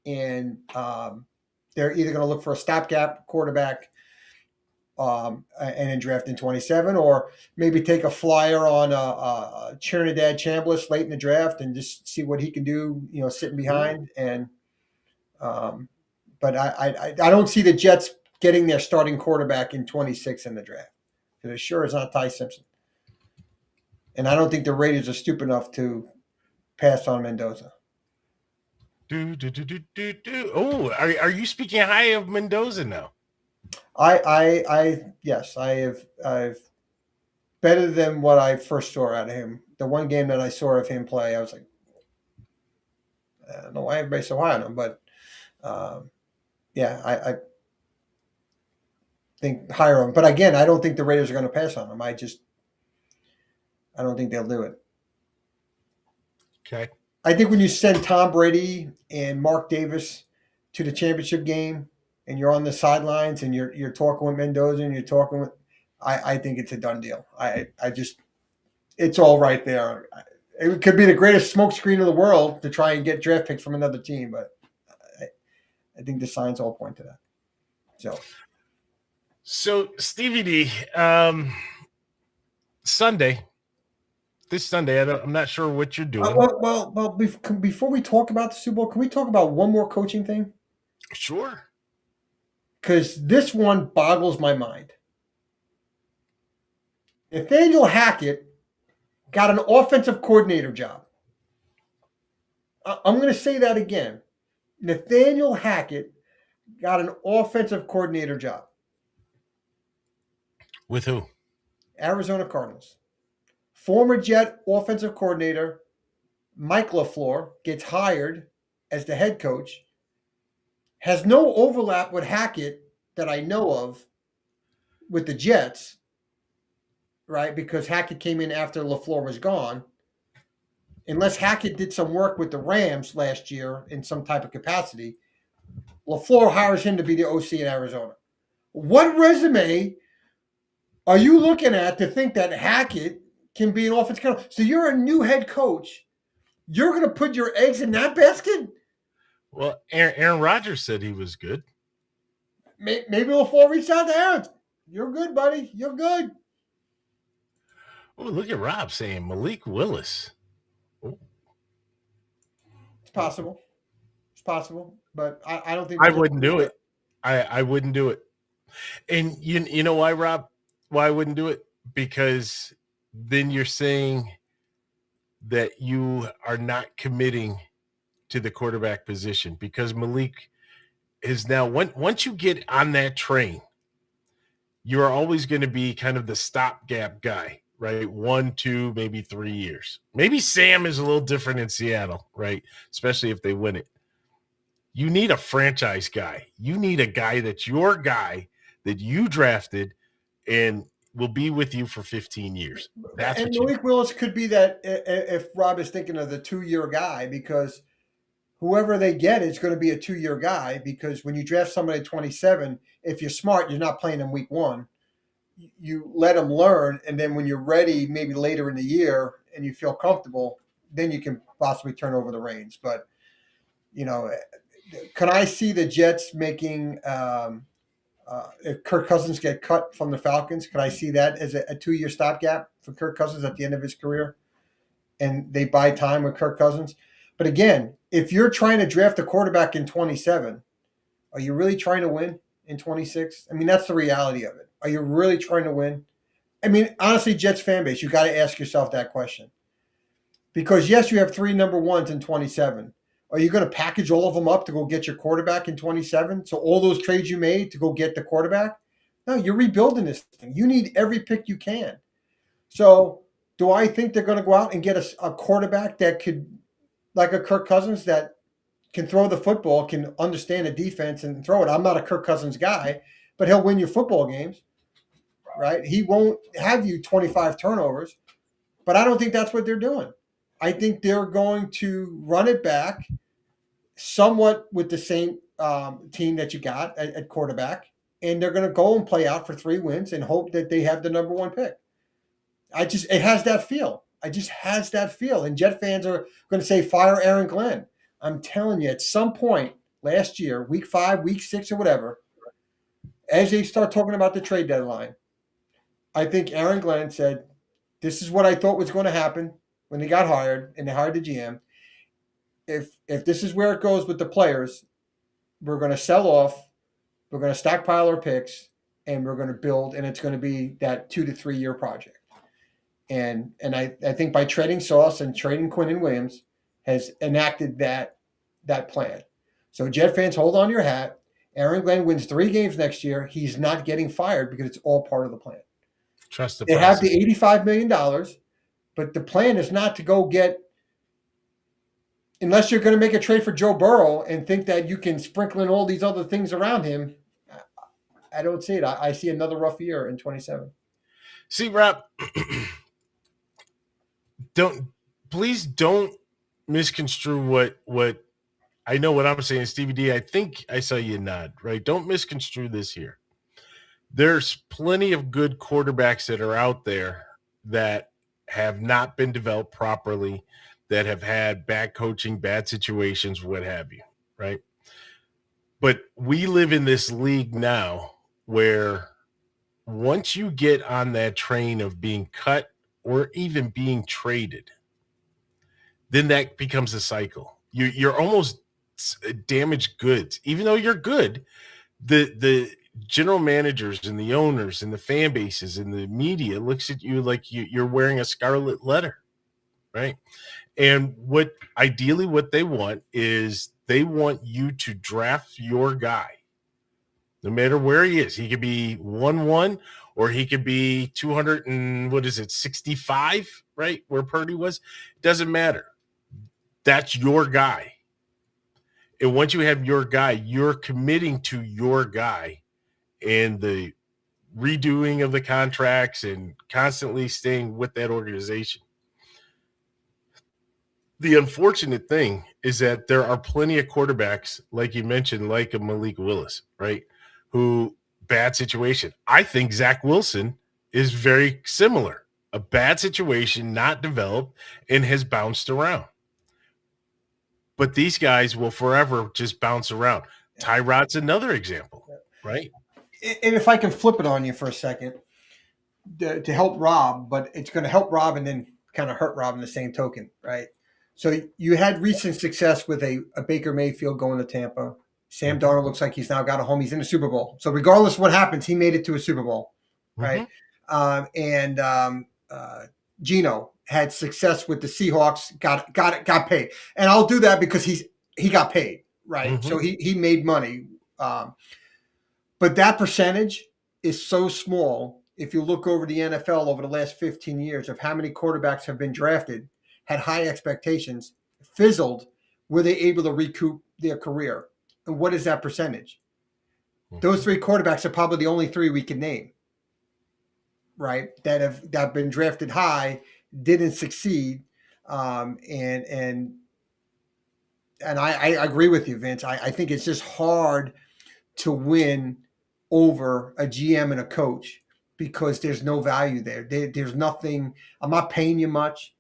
and they're either going to look for a stopgap quarterback and then draft in 27, or maybe take a flyer on Trinidad Chambliss late in the draft and just see what he can do, sitting behind. And but I don't see the Jets getting their starting quarterback in 26 in the draft, because it sure is not Ty Simpson. And I don't think the Raiders are stupid enough to pass on Mendoza. Oh, are you speaking high of Mendoza now? Yes, I've better than what I first saw out of him. The one game that I saw of him play, I was like, I don't know why everybody's so high on him, but I think higher him. But again, I don't think the Raiders are going to pass on him. I don't think they'll do it. Okay. I think when you send Tom Brady and Mark Davis to the championship game, and you're on the sidelines and you're talking with Mendoza and you're talking with, I think it's a done deal. It's all right there. It could be the greatest smokescreen of the world to try and get draft picks from another team, but I think the signs all point to that. So Stevie D, this Sunday, I'm not sure what you're doing. Well, before we talk about the Super Bowl, can we talk about one more coaching thing? Sure. Because this one boggles my mind. Nathaniel Hackett got an offensive coordinator job. I'm going to say that again. Nathaniel Hackett got an offensive coordinator job. With who? Arizona Cardinals. Former Jet offensive coordinator Mike LaFleur gets hired as the head coach. Has no overlap with Hackett that I know of with the Jets, right? Because Hackett came in after LaFleur was gone. Unless Hackett did some work with the Rams last year in some type of capacity, LaFleur hires him to be the OC in Arizona. What resume are you looking at to think that Hackett can be an offensive coordinator? So you're a new head coach. You're going to put your eggs in that basket? Well, Aaron Rodgers said he was good. Maybe we'll reach out to Aaron. You're good, buddy. You're good. Oh, look at Rob saying Malik Willis. Oh. It's possible. It's possible, but I don't think I wouldn't do it. I wouldn't do it. And you know why, Rob? Why I wouldn't do it? Because then you're saying that you are not committing to the quarterback position, because Malik is now, once you get on that train, you are always going to be kind of the stopgap guy, right? 1, 2, maybe 3 years. Maybe Sam is a little different in Seattle, right? Especially if they win it. You need a franchise guy. You need a guy that's your guy that you drafted and will be with you for 15 years. That's and what Malik Willis could be that if Rob is thinking of the 2-year guy, because whoever they get is going to be a 2-year guy, because when you draft somebody at 27, if you're smart, you're not playing them week 1. You let them learn, and then when you're ready, maybe later in the year, and you feel comfortable, then you can possibly turn over the reins. But, can I see the Jets making if Kirk Cousins get cut from the Falcons? Can I see that as a 2-year stopgap for Kirk Cousins at the end of his career, and they buy time with Kirk Cousins? But again, if you're trying to draft a quarterback in 27, are you really trying to win in 26? I mean, that's the reality of it. Are you really trying to win? I mean, honestly, Jets fan base, you got to ask yourself that question. Because yes, you have 3 number ones in 27. Are you going to package all of them up to go get your quarterback in 27? So all those trades you made to go get the quarterback? No, you're rebuilding this thing. You need every pick you can. So do I think they're going to go out and get a quarterback that could, like a Kirk Cousins, that can throw the football, can understand the defense and throw it? I'm not a Kirk Cousins guy, but he'll win you football games, right? He won't have you 25 turnovers, but I don't think that's what they're doing. I think they're going to run it back somewhat with the same team that you got at quarterback, and they're going to go and play out for 3 wins and hope that they have the number 1 pick. It has that feel. It just has that feel. And Jet fans are going to say, fire Aaron Glenn. I'm telling you, at some point last year, week 5, week 6, or whatever, as they start talking about the trade deadline, I think Aaron Glenn said, this is what I thought was going to happen when they got hired and they hired the GM. If this is where it goes with the players, we're going to sell off, we're going to stockpile our picks, and we're going to build, and it's going to be that 2 to 3 year project. And I think by trading Sauce and trading Quinn Williams has enacted that plan. So Jet fans, hold on to your hat. Aaron Glenn wins 3 games next year. He's not getting fired because it's all part of the plan. Trust the They process. have the $85 million, but the plan is not to go get, unless you're going to make a trade for Joe Burrow and think that you can sprinkle in all these other things around him. I don't see it. I see another rough year in 27. See, Rob, please don't misconstrue what I know. What I'm saying, Stevie D, I think I saw you nod, right? Don't misconstrue this here. There's plenty of good quarterbacks that are out there that have not been developed properly, that have had bad coaching, bad situations, what have you, right? But we live in this league now where once you get on that train of being cut or even being traded, then that becomes a cycle. You're almost damaged goods. Even though you're good, the general managers and the owners and the fan bases and the media looks at you like you're wearing a scarlet letter, right? And what they want is they want you to draft your guy, no matter where he is. He could be 1-1 or he could be 65, right? Where Purdy was. It doesn't matter. That's your guy. And once you have your guy, you're committing to your guy, and the redoing of the contracts and constantly staying with that organization. The unfortunate thing is that there are plenty of quarterbacks, like you mentioned, like a Malik Willis, right? Who, bad situation. I think Zach Wilson is very similar. A bad situation, not developed, and has bounced around. But these guys will forever just bounce around. Tyrod's another example, right? And if I can flip it on you for a second to help Rob, but it's going to help Rob and then kind of hurt Rob in the same token, right? So you had recent success with a Baker Mayfield going to Tampa. Sam Darnold looks like he's now got a home. He's in the Super Bowl. So regardless of what happens, he made it to a Super Bowl, right? Gino had success with the Seahawks, got paid. And I'll do that because he got paid, right? So he made money. But that percentage is so small. If you look over the NFL over the last 15 years of how many quarterbacks have been drafted, had high expectations, fizzled, were they able to recoup their career? And what is that percentage? Those 3 quarterbacks are probably the only 3 we can name, right? That have been drafted high, didn't succeed, and I agree with you, Vince. I think it's just hard to win over a GM and a coach because there's no value there. There's nothing. I'm not paying you much,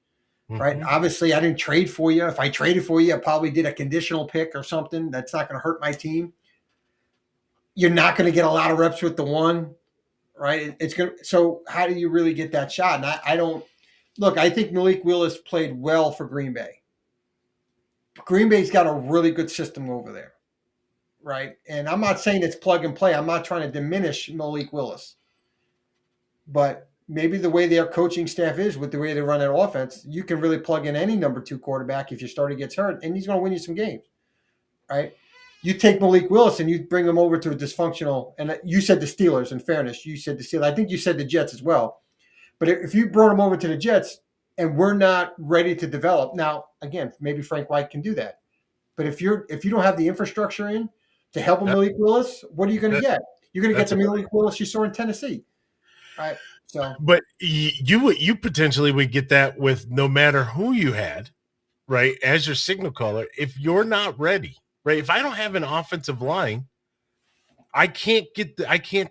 right? Obviously, I didn't trade for you. If I traded for you, I probably did a conditional pick or something. That's not going to hurt my team. You're not going to get a lot of reps with the one, right? It's going. So how do you really get that shot? And I don't look. I think Malik Willis played well for Green Bay. Green Bay's got a really good system over there, right? And I'm not saying it's plug and play. I'm not trying to diminish Malik Willis. But maybe the way their coaching staff is with the way they run their offense, you can really plug in any number 2 quarterback if your starter gets hurt, and he's going to win you some games, right? You take Malik Willis and you bring him over to a dysfunctional, and you said the Steelers, in fairness, you said the Steelers. I think you said the Jets as well. But if you brought him over to the Jets and we're not ready to develop, now, again, maybe Frank White can do that. But if you don't have the infrastructure in to help Malik Willis, what are you going to get? You're going to get the Malik Willis you saw in Tennessee. Right. So, but you potentially would get that with no matter who you had, right, as your signal caller. If you're not ready, right? If I don't have an offensive line, I can't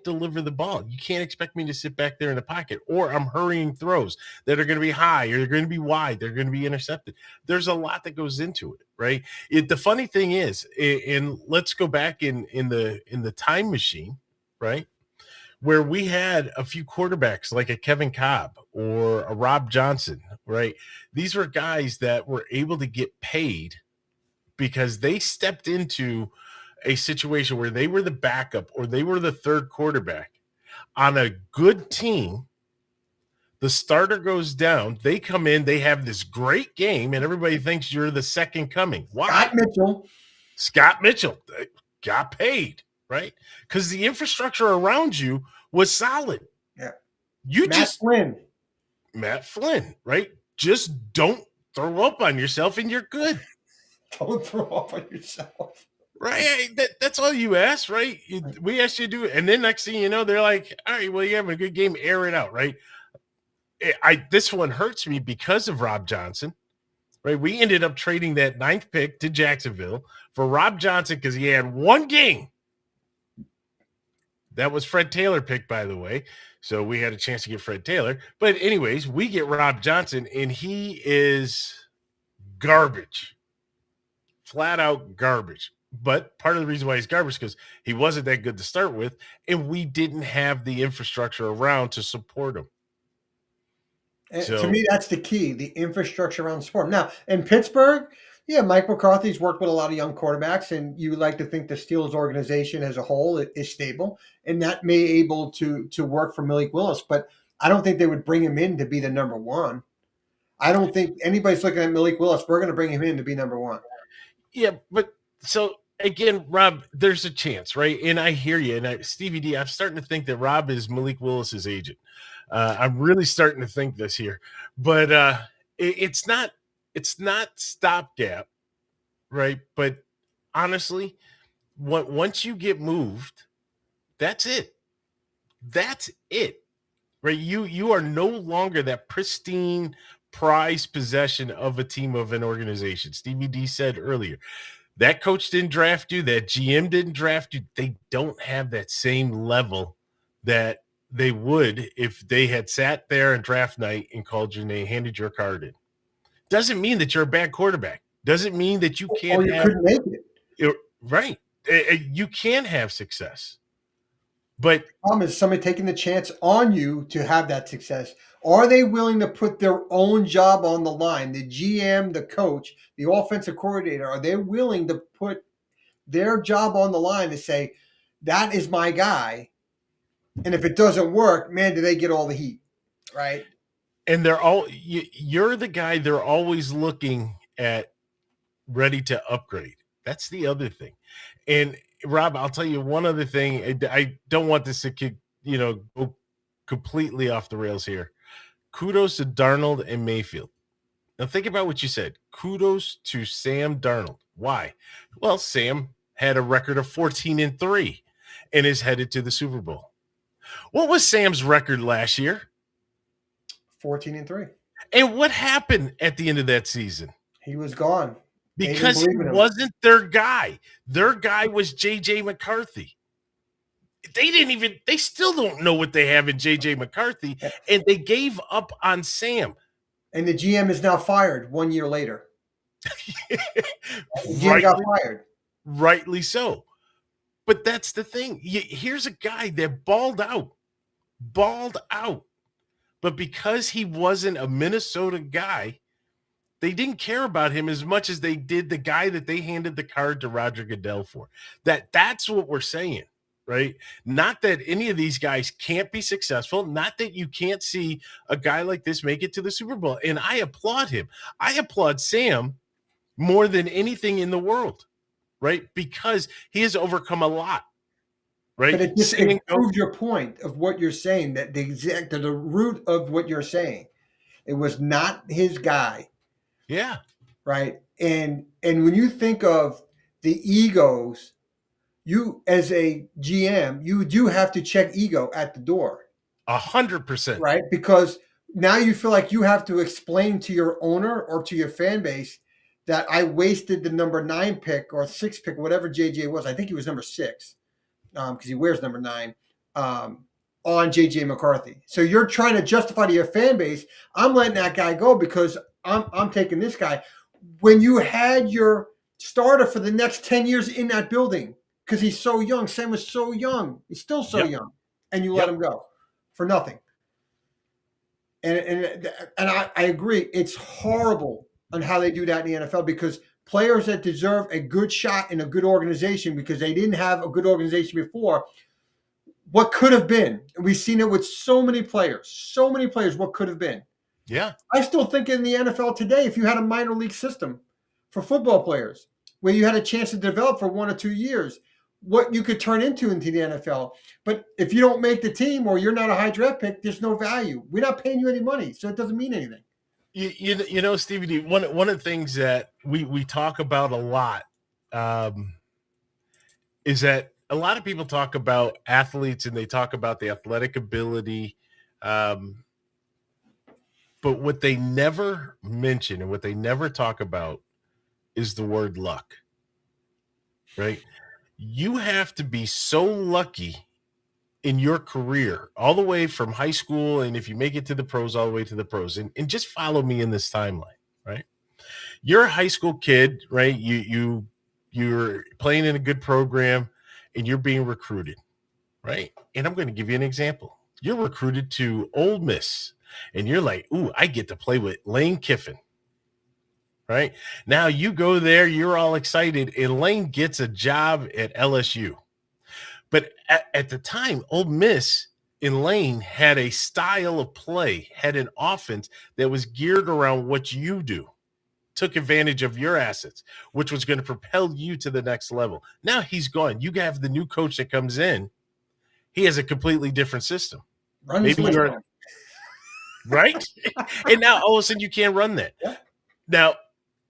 deliver the ball. You can't expect me to sit back there in the pocket, or I'm hurrying throws that are going to be high, or they're going to be wide, they're going to be intercepted. There's a lot that goes into it, right? The funny thing is, and let's go back in the time machine, right? Where we had a few quarterbacks like a Kevin Cobb or a Rob Johnson, right? These were guys that were able to get paid because they stepped into a situation where they were the backup or they were the third quarterback on a good team. The starter goes down. They come in, they have this great game, and everybody thinks you're the second coming. Why? Scott Mitchell got paid. Right? Because the infrastructure around you was solid. Yeah. Matt Flynn, right? Just don't throw up on yourself and you're good. Don't throw up on yourself. Right? That's all you ask, right? We asked you to do it. And then next thing you know, they're like, all right, well, you're having a good game, air it out, right? This one hurts me because of Rob Johnson, right? We ended up trading that 9th pick to Jacksonville for Rob Johnson because he had one game. That was Fred Taylor pick, by the way. So we had a chance to get Fred Taylor. But anyways, we get Rob Johnson, and he is garbage. Flat out garbage. But part of the reason why he's garbage is because he wasn't that good to start with, and we didn't have the infrastructure around to support him. So, to me, that's the key, the infrastructure around the sport. Now, in Pittsburgh, yeah, Mike McCarthy's worked with a lot of young quarterbacks, and you like to think the Steelers organization as a whole is stable, and that may be able to work for Malik Willis. But I don't think they would bring him in to be the number 1. I don't think anybody's looking at Malik Willis. We're going to bring him in to be number 1. Yeah, but so again, Rob, there's a chance, right? And I hear you. And Stevie D, I'm starting to think that Rob is Malik Willis's agent. I'm really starting to think this here, but it's not stopgap, right? But honestly, once you get moved, that's it. That's it, right? You are no longer that pristine, prized possession of a team, of an organization. Stevie D said earlier, that coach didn't draft you, that GM didn't draft you. They don't have that same level that they would if they had sat there on draft night and called your name, handed your card in. Doesn't mean that you're a bad quarterback. Doesn't mean that you Or can't you have couldn't make it. right. You can have success, but Problem is somebody taking the chance on you to have that success. Are they willing to put their own job on the line? The GM, the coach, the offensive coordinator, are they willing to put their job on the line to say, that is my guy? And if it doesn't work, man, do they get all the heat, right? and you're the guy they're always looking at, ready to upgrade. That's the other thing. And Rob, I'll tell you one other thing. I don't want this to go completely off the rails here. Kudos to Darnold and Mayfield. Now think about what you said. Kudos to Sam Darnold. Why? Well, Sam had a record of 14-3 and is headed to the Super Bowl. What was Sam's record last year? 14-3. And what happened at the end of that season? He was gone. Because he wasn't their guy. Their guy was J.J. McCarthy. They still don't know what they have in J.J. McCarthy, and they gave up on Sam. And the GM is now fired 1 year later. The GM got fired. Rightly so. But that's the thing. Here's a guy that balled out. But because he wasn't a Minnesota guy, they didn't care about him as much as they did the guy that they handed the card to Roger Goodell for. That's what we're saying, right? Not that any of these guys can't be successful, not that you can't see a guy like this make it to the Super Bowl. And I applaud him. I applaud Sam more than anything in the world, right? Because he has overcome a lot, right? But it just proves your point of what you're saying, that the root of what you're saying. It was not his guy. Yeah. Right. And when you think of the egos, you as a GM, you do have to check ego at the door. 100%. Right. Because now you feel like you have to explain to your owner or to your fan base that I wasted the number 9 pick or 6 pick, whatever JJ was. I think he was number 6 because he wears number 9 on JJ McCarthy. So you're trying to justify to your fan base, I'm letting that guy go because I'm taking this guy. When you had your starter for the next 10 years in that building, because he's so young, Sam was so young, he's still so young, and you let him go for nothing. And I agree, it's horrible on how they do that in the NFL, because players that deserve a good shot in a good organization because they didn't have a good organization before, what could have been. And we've seen it with so many players, what could have been. Yeah. I still think in the NFL today, if you had a minor league system for football players where you had a chance to develop for 1 or 2 years, what you could turn into the NFL. But if you don't make the team or you're not a high draft pick, there's no value. We're not paying you any money, so it doesn't mean anything. You know, Stevie D, one of the things that we talk about a lot is that a lot of people talk about athletes and they talk about the athletic ability, but what they never mention and what they never talk about is the word luck, right? You have to be so lucky in your career, all the way from high school, and if you make it to the pros, all the way to the pros. And just follow me in this timeline, right? You're a high school kid, right? You're playing in a good program, and you're being recruited, right? And I'm going to give you an example. You're recruited to Ole Miss, and you're like, ooh, I get to play with Lane Kiffin, right? Now you go there, you're all excited, and Lane gets a job at LSU. But at the time, Ole Miss in Lane had a style of play, had an offense that was geared around what you do, took advantage of your assets, which was going to propel you to the next level. Now he's gone. You have the new coach that comes in. He has a completely different system. Maybe you're right. And now all of a sudden you can't run that. Yeah.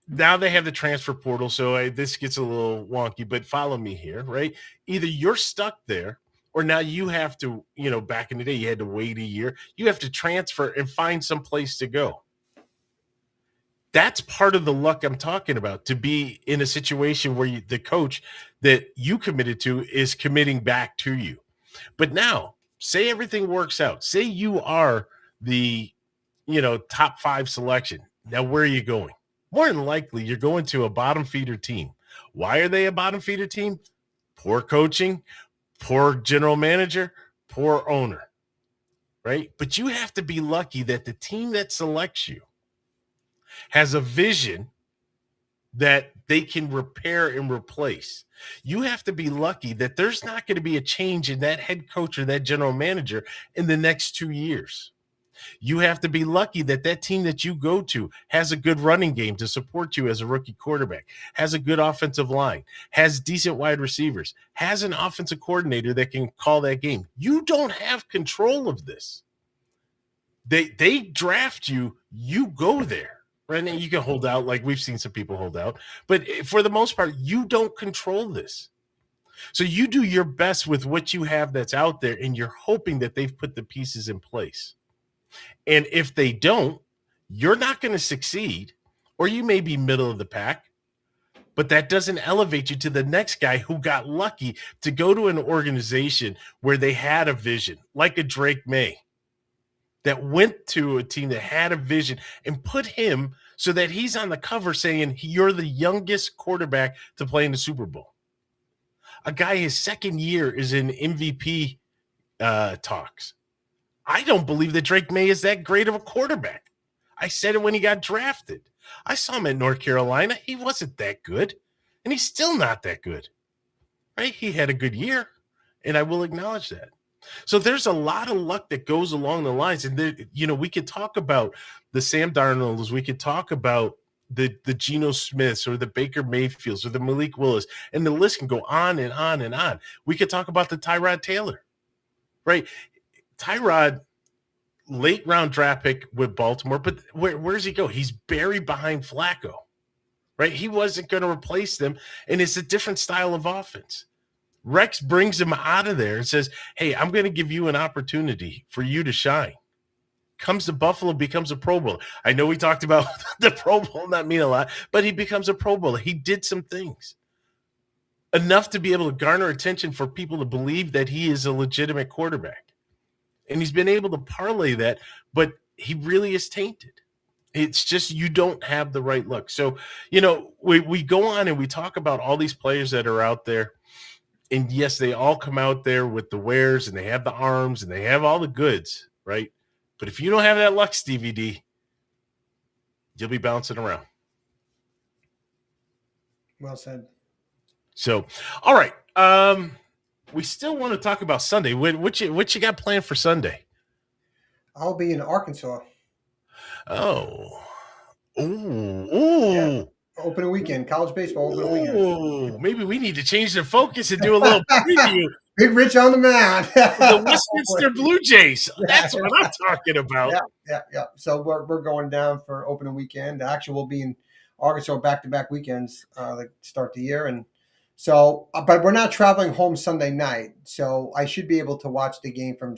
Now they have the transfer portal, so this gets a little wonky, but follow me here, right? Either you're stuck there, or now you have to, back in the day, you had to wait a year. You have to transfer and find some place to go. That's part of the luck I'm talking about, to be in a situation where the coach that you committed to is committing back to you. But now say everything works out. Say you are the, top 5 selection. Now, where are you going? More than likely, you're going to a bottom feeder team. Why are they a bottom feeder team? Poor coaching, poor general manager, poor owner, right? But you have to be lucky that the team that selects you has a vision that they can repair and replace. You have to be lucky that there's not going to be a change in that head coach or that general manager in the next 2 years. You have to be lucky that that team that you go to has a good running game to support you as a rookie quarterback, has a good offensive line, has decent wide receivers, has an offensive coordinator that can call that game. You don't have control of this. They draft you, you go there. Right? And you can hold out, like we've seen some people hold out, but for the most part, you don't control this. So you do your best with what you have that's out there, and you're hoping that they've put the pieces in place. And if they don't, you're not going to succeed, or you may be middle of the pack, but that doesn't elevate you to the next guy who got lucky to go to an organization where they had a vision, like a Drake May, that went to a team that had a vision and put him so that he's on the cover saying you're the youngest quarterback to play in the Super Bowl. A guy his second year is in MVP talks. I don't believe that Drake May is that great of a quarterback. I said it when he got drafted. I saw him at North Carolina. He wasn't that good, and he's still not that good. Right? He had a good year, and I will acknowledge that. So there's a lot of luck that goes along the lines. And, we could talk about the Sam Darnolds. We could talk about the Geno Smiths or the Baker Mayfields or the Malik Willis. And the list can go on and on and on. We could talk about the Tyrod Taylor, right? Tyrod, late round draft pick with Baltimore. But where does he go? He's buried behind Flacco, right? He wasn't going to replace them. And it's a different style of offense. Rex brings him out of there and says, hey, I'm going to give you an opportunity for you to shine. Comes to Buffalo, becomes a Pro Bowler. I know we talked about the Pro Bowl not mean a lot, but he becomes a Pro Bowler. He did some things. Enough to be able to garner attention for people to believe that he is a legitimate quarterback. And he's been able to parlay that, but he really is tainted. It's just you don't have the right look. So, we go on and we talk about all these players that are out there. And yes, they all come out there with the wares and they have the arms and they have all the goods, right? But if you don't have that luck, Stevie D, you'll be bouncing around. Well said. So, all right. We still want to talk about Sunday. What you got planned for Sunday? I'll be in Arkansas. Oh. Ooh. Yeah. Opening weekend, college baseball opening weekend. Oh, maybe we need to change the focus and do a little preview. Big Rich on the mound. The Westminster Blue Jays. That's what I'm talking about. Yeah. So we're going down for opening weekend. Actually, we'll be in Arkansas back-to-back weekends that start the year. And so, but we're not traveling home Sunday night. So I should be able to watch the game from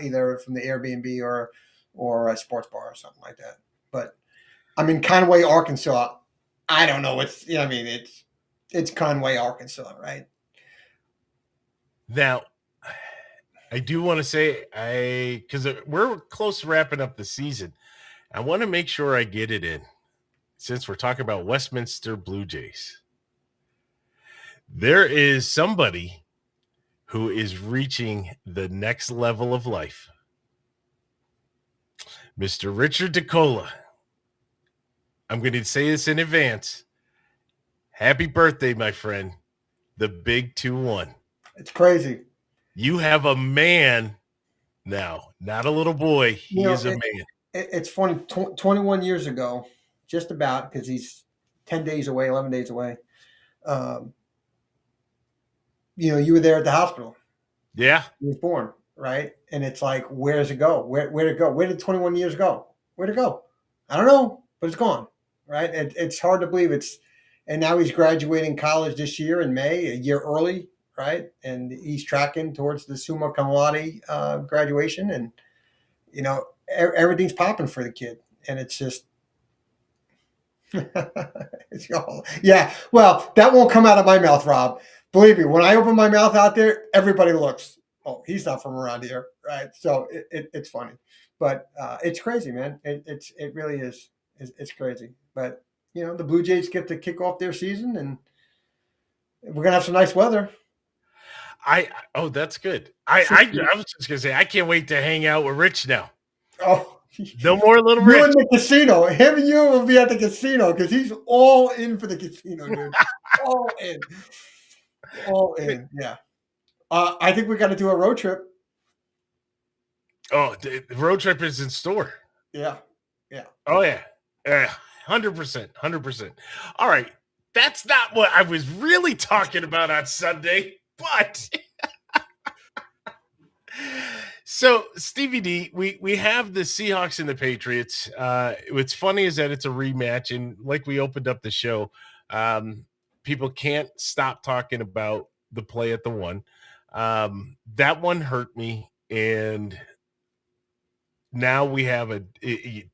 either from the Airbnb or a sports bar or something like that. But I'm in Conway, Arkansas. I don't know. It's Conway, Arkansas, right? Now, I do want to say, because we're close to wrapping up the season, I want to make sure I get it in, since we're talking about Westminster Blue Jays. There is somebody who is reaching the next level of life. Mr. Richard DeCola. I'm going to say this in advance. Happy birthday, my friend. The big 2-1. It's crazy. You have a man now, not a little boy. He is a man. It's funny. 21 years ago, just about, because he's 10 days away, 11 days away. You were there at the hospital. Yeah. He was born, right? And it's like, where does it go? Where did it go? Where did 21 years go? Where'd it go? I don't know, but it's gone, right? It's hard to believe and now he's graduating college this year in May, a year early, right? And he's tracking towards the summa cum laude graduation, and everything's popping for the kid, and it's just, yeah. Well, that won't come out of my mouth, Rob. Believe me, when I open my mouth out there, everybody looks. oh, he's not from around here, right? So it's funny, but it's crazy, man. It really is. It's crazy, but the Blue Jays get to kick off their season, and we're gonna have some nice weather. Oh, that's good. I was just gonna say I can't wait to hang out with Rich now. Oh, No more little you Rich. in the casino. Him and you will be at the casino because he's all in for the casino, dude. All in. All in. Yeah. I think we got to do a road trip. Oh, the road trip is in store. Yeah. Yeah. Oh yeah. 100%. 100%. All right. That's not what I was really talking about on Sunday, but so Stevie D, we have the Seahawks and the Patriots. What's funny is that it's a rematch, and like we opened up the show, people can't stop talking about the play at the one. That one hurt me, and now we have a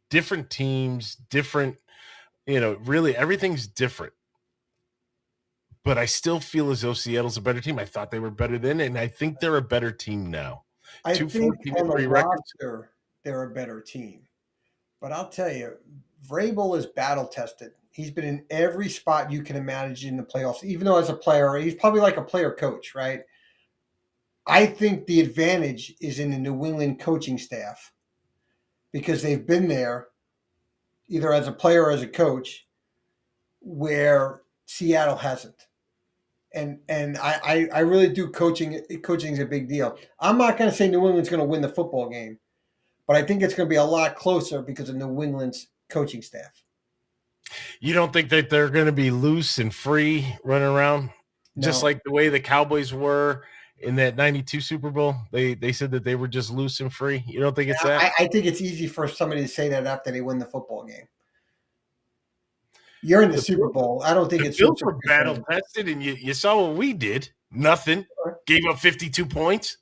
different teams, different, really everything's different. But I still feel as though Seattle's a better team. I thought they were better then, and I think they're a better team now. I Two think 14 on the 3 records. roster, they're a better team. But I'll tell you, Vrabel is battle tested. He's been in every spot you can imagine in the playoffs, even though as a player, he's probably like a player coach, right? I think the advantage is in the New England coaching staff because they've been there either as a player or as a coach where Seattle hasn't. And I really do coaching is a big deal. I'm not going to say New England's going to win the football game, but I think it's going to be a lot closer because of New England's coaching staff. You don't think that they're going to be loose and free running around? No. Just like the way the Cowboys were in that 92 Super Bowl? They said that they were just loose and free. You don't think it's that? I think it's easy for somebody to say that after they win the football game. You're in the Super Bowl. I don't think it's Bills were battle tested, and you saw what we did. Nothing. Gave up 52 points.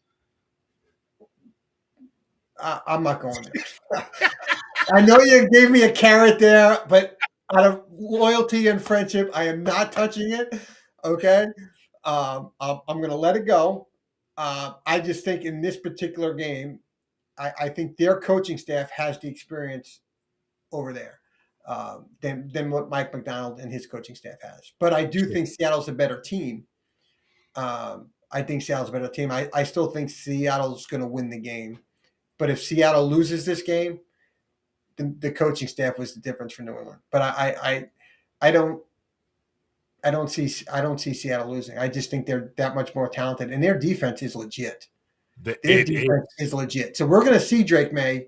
I'm not going there. I know you gave me a carrot there, but out of loyalty and friendship, I am not touching it. Okay, I'm going to let it go. I just think in this particular game, I think their coaching staff has the experience over there. Than what Mike McDonald and his coaching staff has. But I do think Seattle's a better team. I think Seattle's a better team. I still think Seattle's going to win the game. But if Seattle loses this game, the coaching staff was the difference for New England. But I don't see Seattle losing. I just think they're that much more talented, and their defense is legit. Their defense is legit. So we're going to see Drake May.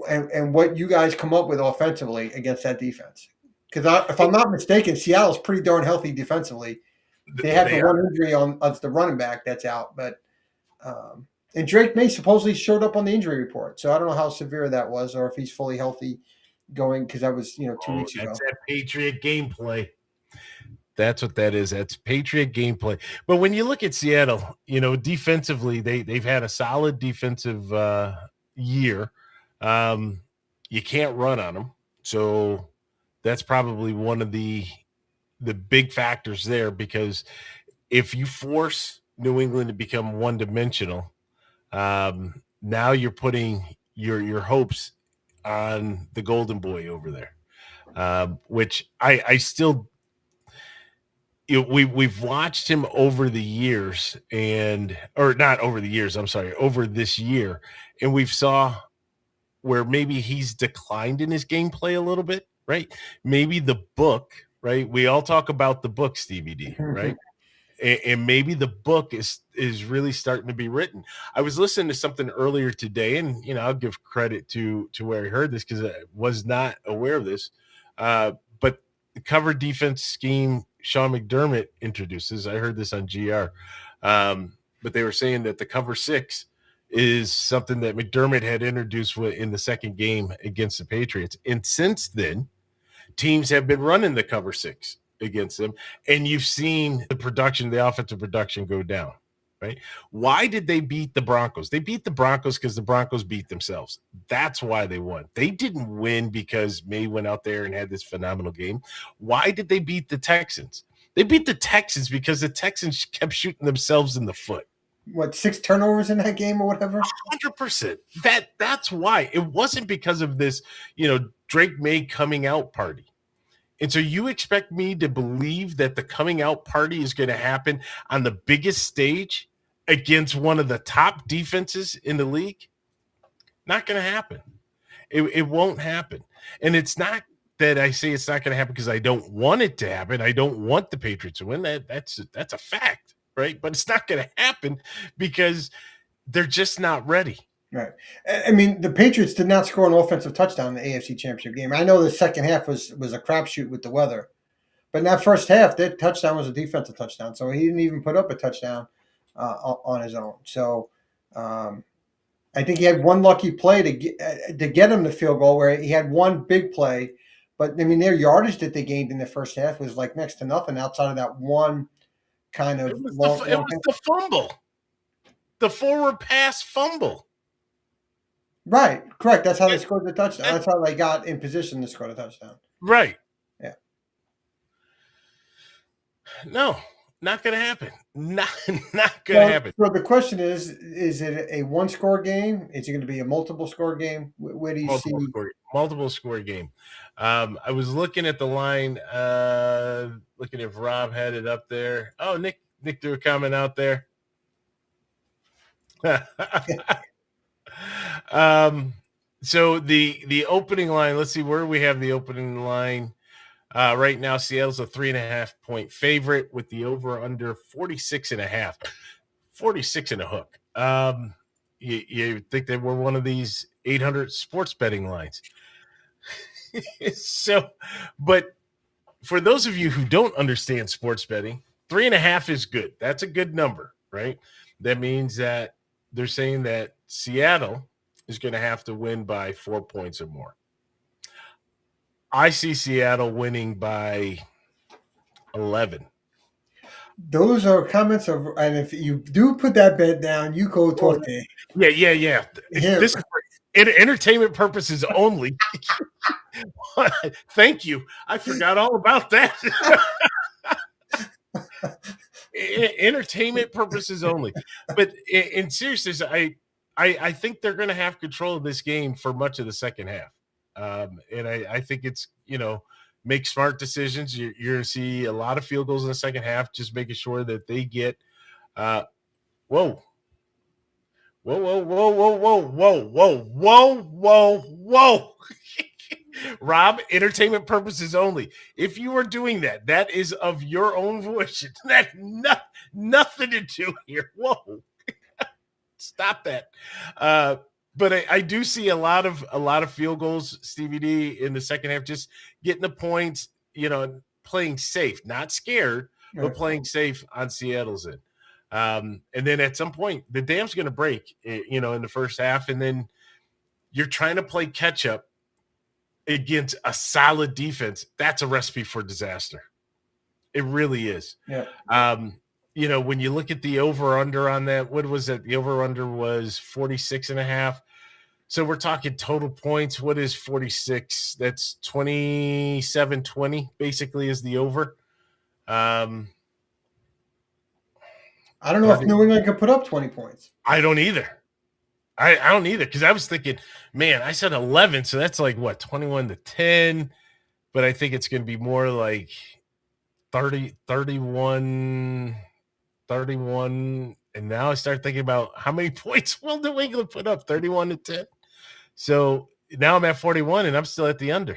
And what you guys come up with offensively against that defense. Because if I'm not mistaken, Seattle's pretty darn healthy defensively. They have the one injury on the running back that's out. But and Drake May supposedly showed up on the injury report. So I don't know how severe that was or if he's fully healthy going because that was 2 weeks ago. That's that Patriot gameplay. That's what that is. That's Patriot gameplay. But when you look at Seattle, defensively, they've had a solid defensive year. You can't run on them, so that's probably one of the big factors there. Because if you force New England to become one-dimensional, now you're putting your hopes on the Golden Boy over there, which I still. We've watched him over the years, over this year, and we've saw. Where maybe he's declined in his gameplay a little bit, right? Maybe the book, right? We all talk about the book, Stevie D, right? And maybe the book is really starting to be written. I was listening to something earlier today, and I'll give credit to where I heard this because I was not aware of this. But the cover defense scheme Sean McDermott introduces, I heard this on GR, but they were saying that the cover 6 is something that McDermott had introduced in the second game against the Patriots. And since then, teams have been running the cover 6 against them. And you've seen the offensive production go down, right? Why did they beat the Broncos? They beat the Broncos because the Broncos beat themselves. That's why they won. They didn't win because May went out there and had this phenomenal game. Why did they beat the Texans? They beat the Texans because the Texans kept shooting themselves in the foot. 6 turnovers in that game or whatever. 100%. That's why. It wasn't because of this, Drake May coming out party. And so you expect me to believe that the coming out party is going to happen on the biggest stage against one of the top defenses in the league? Not going to happen. It won't happen. And it's not that I say it's not going to happen because I don't want it to happen. I don't want the Patriots to win. That's a fact, right? But it's not going to happen because they're just not ready. Right. I mean, the Patriots did not score an offensive touchdown in the AFC Championship game. I know the second half was a crapshoot with the weather, but in that first half, that touchdown was a defensive touchdown. So he didn't even put up a touchdown on his own. So I think he had one lucky play to get him the field goal where he had one big play. But, I mean, their yardage that they gained in the first half was like next to nothing outside of that one kind of it was the fumble, the forward pass fumble. Right, correct. That's how they scored the touchdown. That's how they got in position to score the touchdown. Right. Yeah. No, not going to happen. Not going to happen. So the question is it a one-score game? Is it going to be a multiple-score game? Where do you see multiple score game? I was looking at the line, looking if Rob had it up there. Oh, Nick threw a comment out there. So the opening line, let's see where we have the opening line. Right now, Seattle's a 3.5-point favorite with the over under 46.5, 46 and a hook. You think they were one of these 800 sports betting lines. So, but for those of you who don't understand sports betting, 3.5 is good. That's a good number, right? That means that they're saying that Seattle is going to have to win by 4 points or more. I see Seattle winning by 11. Those are comments of, and if you do put that bet down, you go talk to him. Yeah. This is for entertainment purposes only. Thank you. I forgot all about that. Entertainment purposes only. But in seriousness, I think they're going to have control of this game for much of the second half. And I think it's, make smart decisions. You're going to see a lot of field goals in the second half, just making sure that they get whoa. Rob, entertainment purposes only. If you are doing that, that is of your own volition. That nothing to do here. Whoa. Stop that. But I do see a lot of field goals, Stevie D, in the second half, just getting the points, playing safe, not scared, but playing safe on Seattle's end. And then at some point, the dam's going to break, in the first half, and then you're trying to play catch up against a solid defense. That's a recipe for disaster. It really is. Yeah. When you look at the over-under on that, what was it? The over-under was 46.5. So we're talking total points. What is 46? That's 27-20, basically, is the over. I don't know if New England can put up 20 points. I don't either. I don't either, because I was thinking, man, I said 11, so that's like, what, 21-10? But I think it's going to be more like 31, and now I start thinking about how many points will New England put up, 31-10. So now I'm at 41, and I'm still at the under.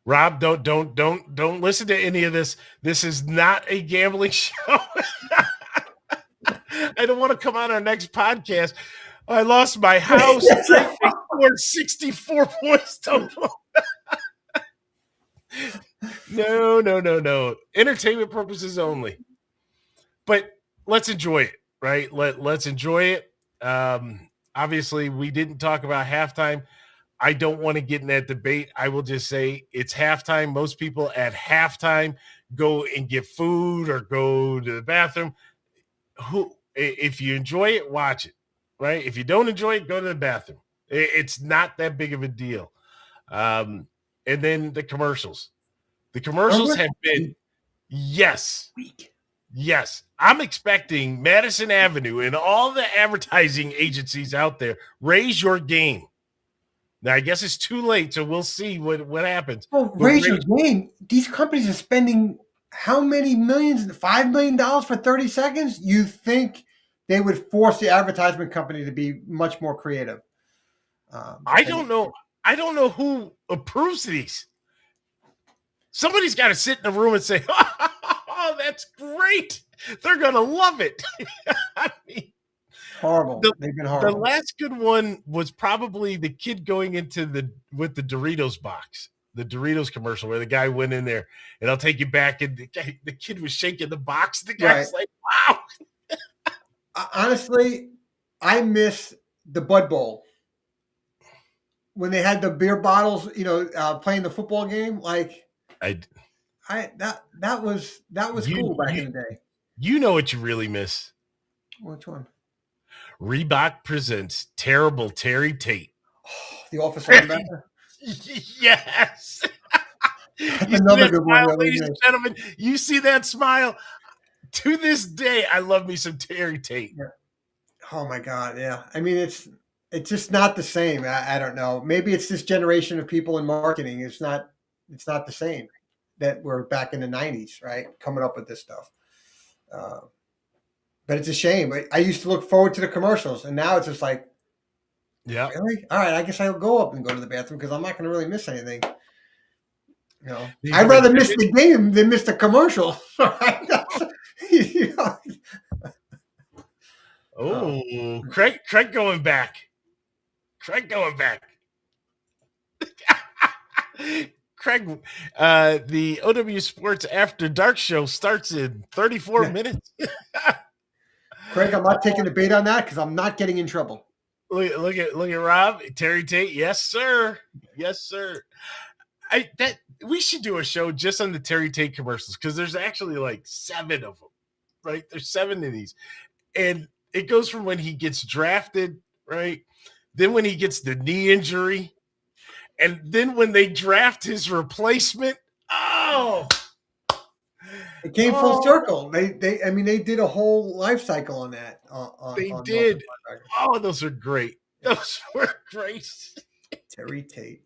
Rob, don't listen to any of this. This is not a gambling show. I don't want to come on our next podcast. I lost my house. I scored 64 points total. No. Entertainment purposes only. But let's enjoy it, right? Let's enjoy it. Obviously, we didn't talk about halftime. I don't want to get in that debate. I will just say it's halftime. Most people at halftime go and get food or go to the bathroom. If you enjoy it, watch it, right? If you don't enjoy it, go to the bathroom. It's not that big of a deal. And then the commercials. The commercials have been, yes. Yes, I'm expecting Madison Avenue and all the advertising agencies out there, raise your game. Now, I guess it's too late, so we'll see what happens. Well, But raise your game. These companies are spending how many millions? $5 million for 30 seconds? You think they would force the advertisement company to be much more creative? I don't know. I don't know who approves these. Somebody's got to sit in a room and say, "Oh, that's great. They're gonna love it." I mean, Horrible. They've been horrible. the last good one was probably the kid going into with the Doritos box, the Doritos commercial where the guy went in there and I'll take you back, and the kid was shaking the box. The guy's like, "Wow." Honestly, I miss the Bud Bowl when they had the beer bottles. Playing the football game. Like that was cool back in the day. You know what you really miss? Which one? Reebok presents Terrible Terry Tate. Oh, the office linebacker. Yes. That's another good smile, one. ladies and gentlemen. You see that smile? To this day, I love me some Terry Tate. Yeah. Oh my God, yeah. I mean, it's just not the same. I don't know. Maybe it's this generation of people in marketing. It's not the same that were back in the 90s, right? Coming up with this stuff. But it's a shame. I used to look forward to the commercials, and now it's just like, yeah, really? All right, I guess I'll go up and go to the bathroom because I'm not going to really miss anything. I'd rather miss the game than miss the commercial. Oh, Craig going back. Craig, the OW Sports After Dark show starts in 34 minutes. Craig, I'm not taking the bait on that because I'm not getting in trouble. Look at Rob, Terry Tate. Yes, sir. Yes, sir. We should do a show just on the Terry Tate commercials because there's actually like 7 of them, right? There's 7 of these, and it goes from when he gets drafted, right? Then when he gets the knee injury, and then when they draft his replacement. Oh, it came full circle. They did a whole life cycle on that. They did. Oh, those are great. Those were great. Terry Tate.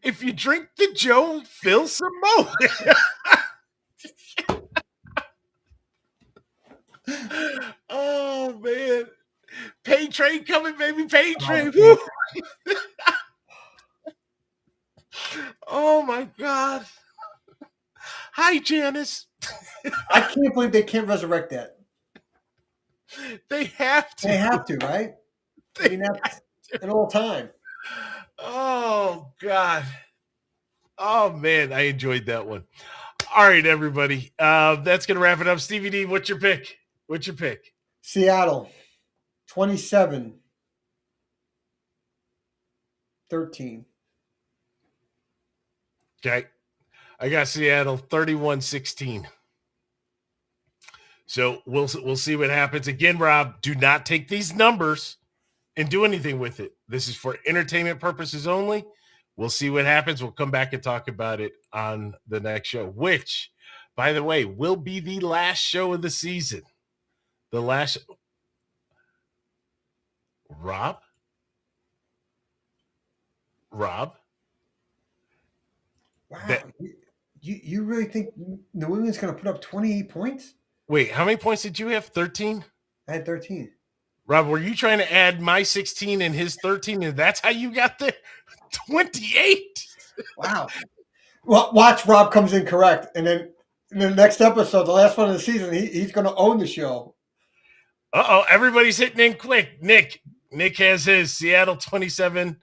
If you drink the Joe, fill some more. Oh man, pay trade coming, baby. Pay trade. Oh my God. Hi, Janice. I can't believe they can't resurrect that. They have to. They have to, right? That's an all time. Oh God. Oh man, I enjoyed that one. All right, everybody. That's gonna wrap it up. Stevie D, what's your pick? Seattle, 27-13. Okay. I got Seattle 31-16. So we'll see what happens. Again, Rob, do not take these numbers and do anything with it. This is for entertainment purposes only. We'll see what happens. We'll come back and talk about it on the next show, which, by the way, will be the last show of the season. The last. Rob? Wow. You really think New England's going to put up 28 points? Wait, how many points did you have? 13? I had 13. Rob, were you trying to add my 16 and his 13, and that's how you got there? 28? Wow. Well, watch Rob comes in correct, and then in the next episode, the last one of the season, he's going to own the show. Uh-oh, everybody's hitting in quick. Nick has his Seattle 27,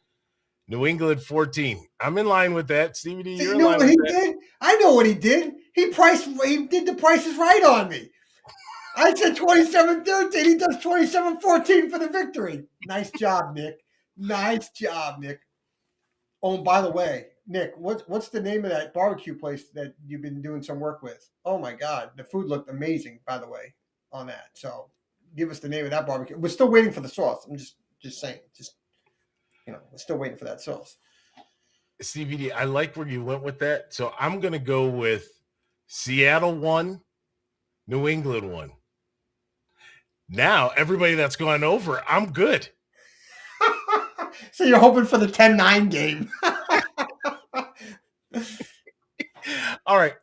New England 14. I'm in line with that. Stevie D, you're in line with that. Did? I know what he did. He did the prices right on me. I said 27-13. He does 27-14 for the victory. Nice job, Nick. Nice job, Nick. Oh, and by the way, Nick, what's the name of that barbecue place that you've been doing some work with? Oh my God, the food looked amazing, by the way, on that. So give us the name of that barbecue. We're still waiting for the sauce. I'm just saying. We're still waiting for that sauce. Stevie D, I like where you went with that. So I'm going to go with Seattle 1, New England won. Now, everybody that's gone over, I'm good. So you're hoping for the 10-9 game. All right.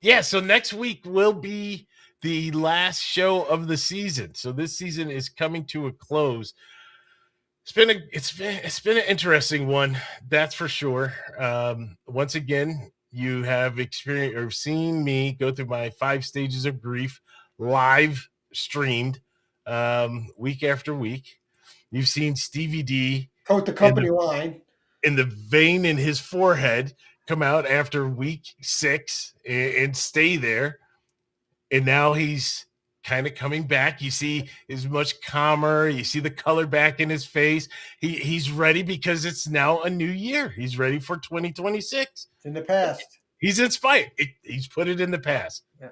Yeah, so next week will be the last show of the season. So this season is coming to a close. It's been an interesting one, that's for sure. Once again, you have experienced or seen me go through my 5 stages of grief live streamed week after week. You've seen Stevie D Coat the company line. in the vein in his forehead come out after week 6 and stay there. And now he's kind of coming back. You see he's much calmer. You see the color back in his face. He's ready because it's now a new year. He's ready for 2026. It's in the past. He's inspired. He's put it in the past. Yeah.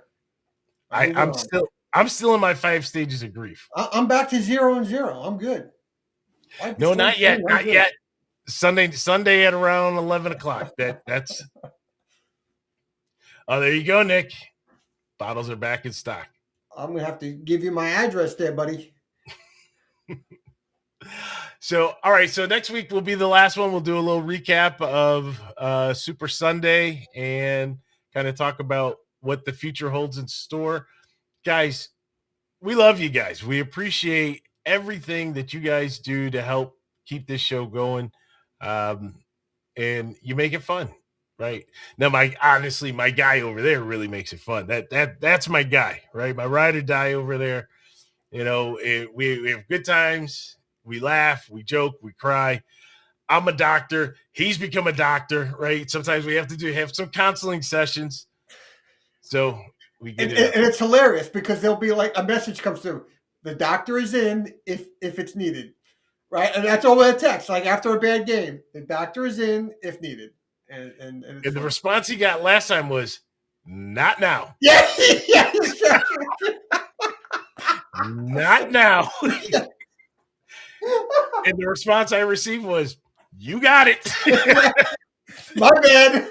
I'm still in my 5 stages of grief. I'm back to 0-0. I'm good. No, not yet. Not yet. Sunday at around 11 o'clock. That's. Oh, there you go, Nick. Bottles are back in stock. I'm gonna have to give you my address there, buddy. So, all right. So next week will be the last one. We'll do a little recap of Super Sunday and kind of talk about what the future holds in store. Guys, we love you guys. We appreciate everything that you guys do to help keep this show going. And you make it fun, right? Now, my guy over there really makes it fun. That's my guy, right? My ride or die over there. You know, we have good times. We laugh, we joke, we cry. I'm a doctor. He's become a doctor, right? Sometimes we have to have some counseling sessions. So we get it. And it's hilarious because there'll be like a message comes through. The doctor is in if it's needed, right? And that's all that text. Like after a bad game, the doctor is in if needed. And the response he got last time was, "Not now." Yeah, yeah. Not now. And the response I received was, "You got it." My bad.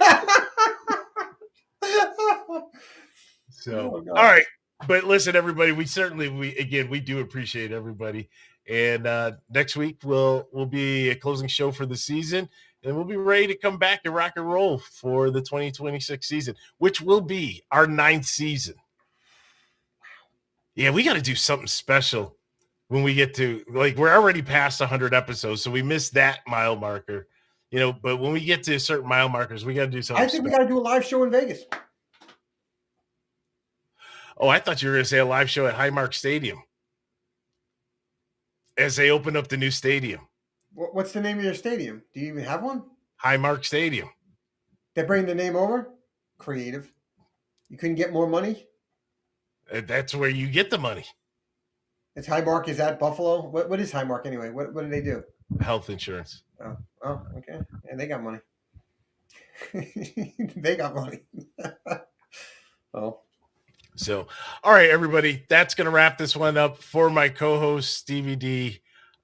So, all right. But listen, everybody, we do appreciate everybody. And next week will be a closing show for the season. And we'll be ready to come back and rock and roll for the 2026 season, which will be our 9th season. Yeah, we got to do something special when we get to, like, we're already past 100 episodes, so we missed that mile marker, you know. But when we get to certain mile markers, we got to do something. I think we got to do a live show in Vegas. Oh, I thought you were going to say a live show at Highmark Stadium as they open up the new stadium. What's the name of your stadium? Do you even have one? Highmark Stadium. They bring the name over? Creative. You couldn't get more money? That's where you get the money. It's Highmark is at Buffalo. What is Highmark anyway? What do they do? Health insurance. Oh, okay. And they got money. They got money. Oh. So, all right, everybody, that's going to wrap this one up. For my co-host, Stevie D,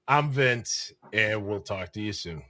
I'm Vince, and we'll talk to you soon.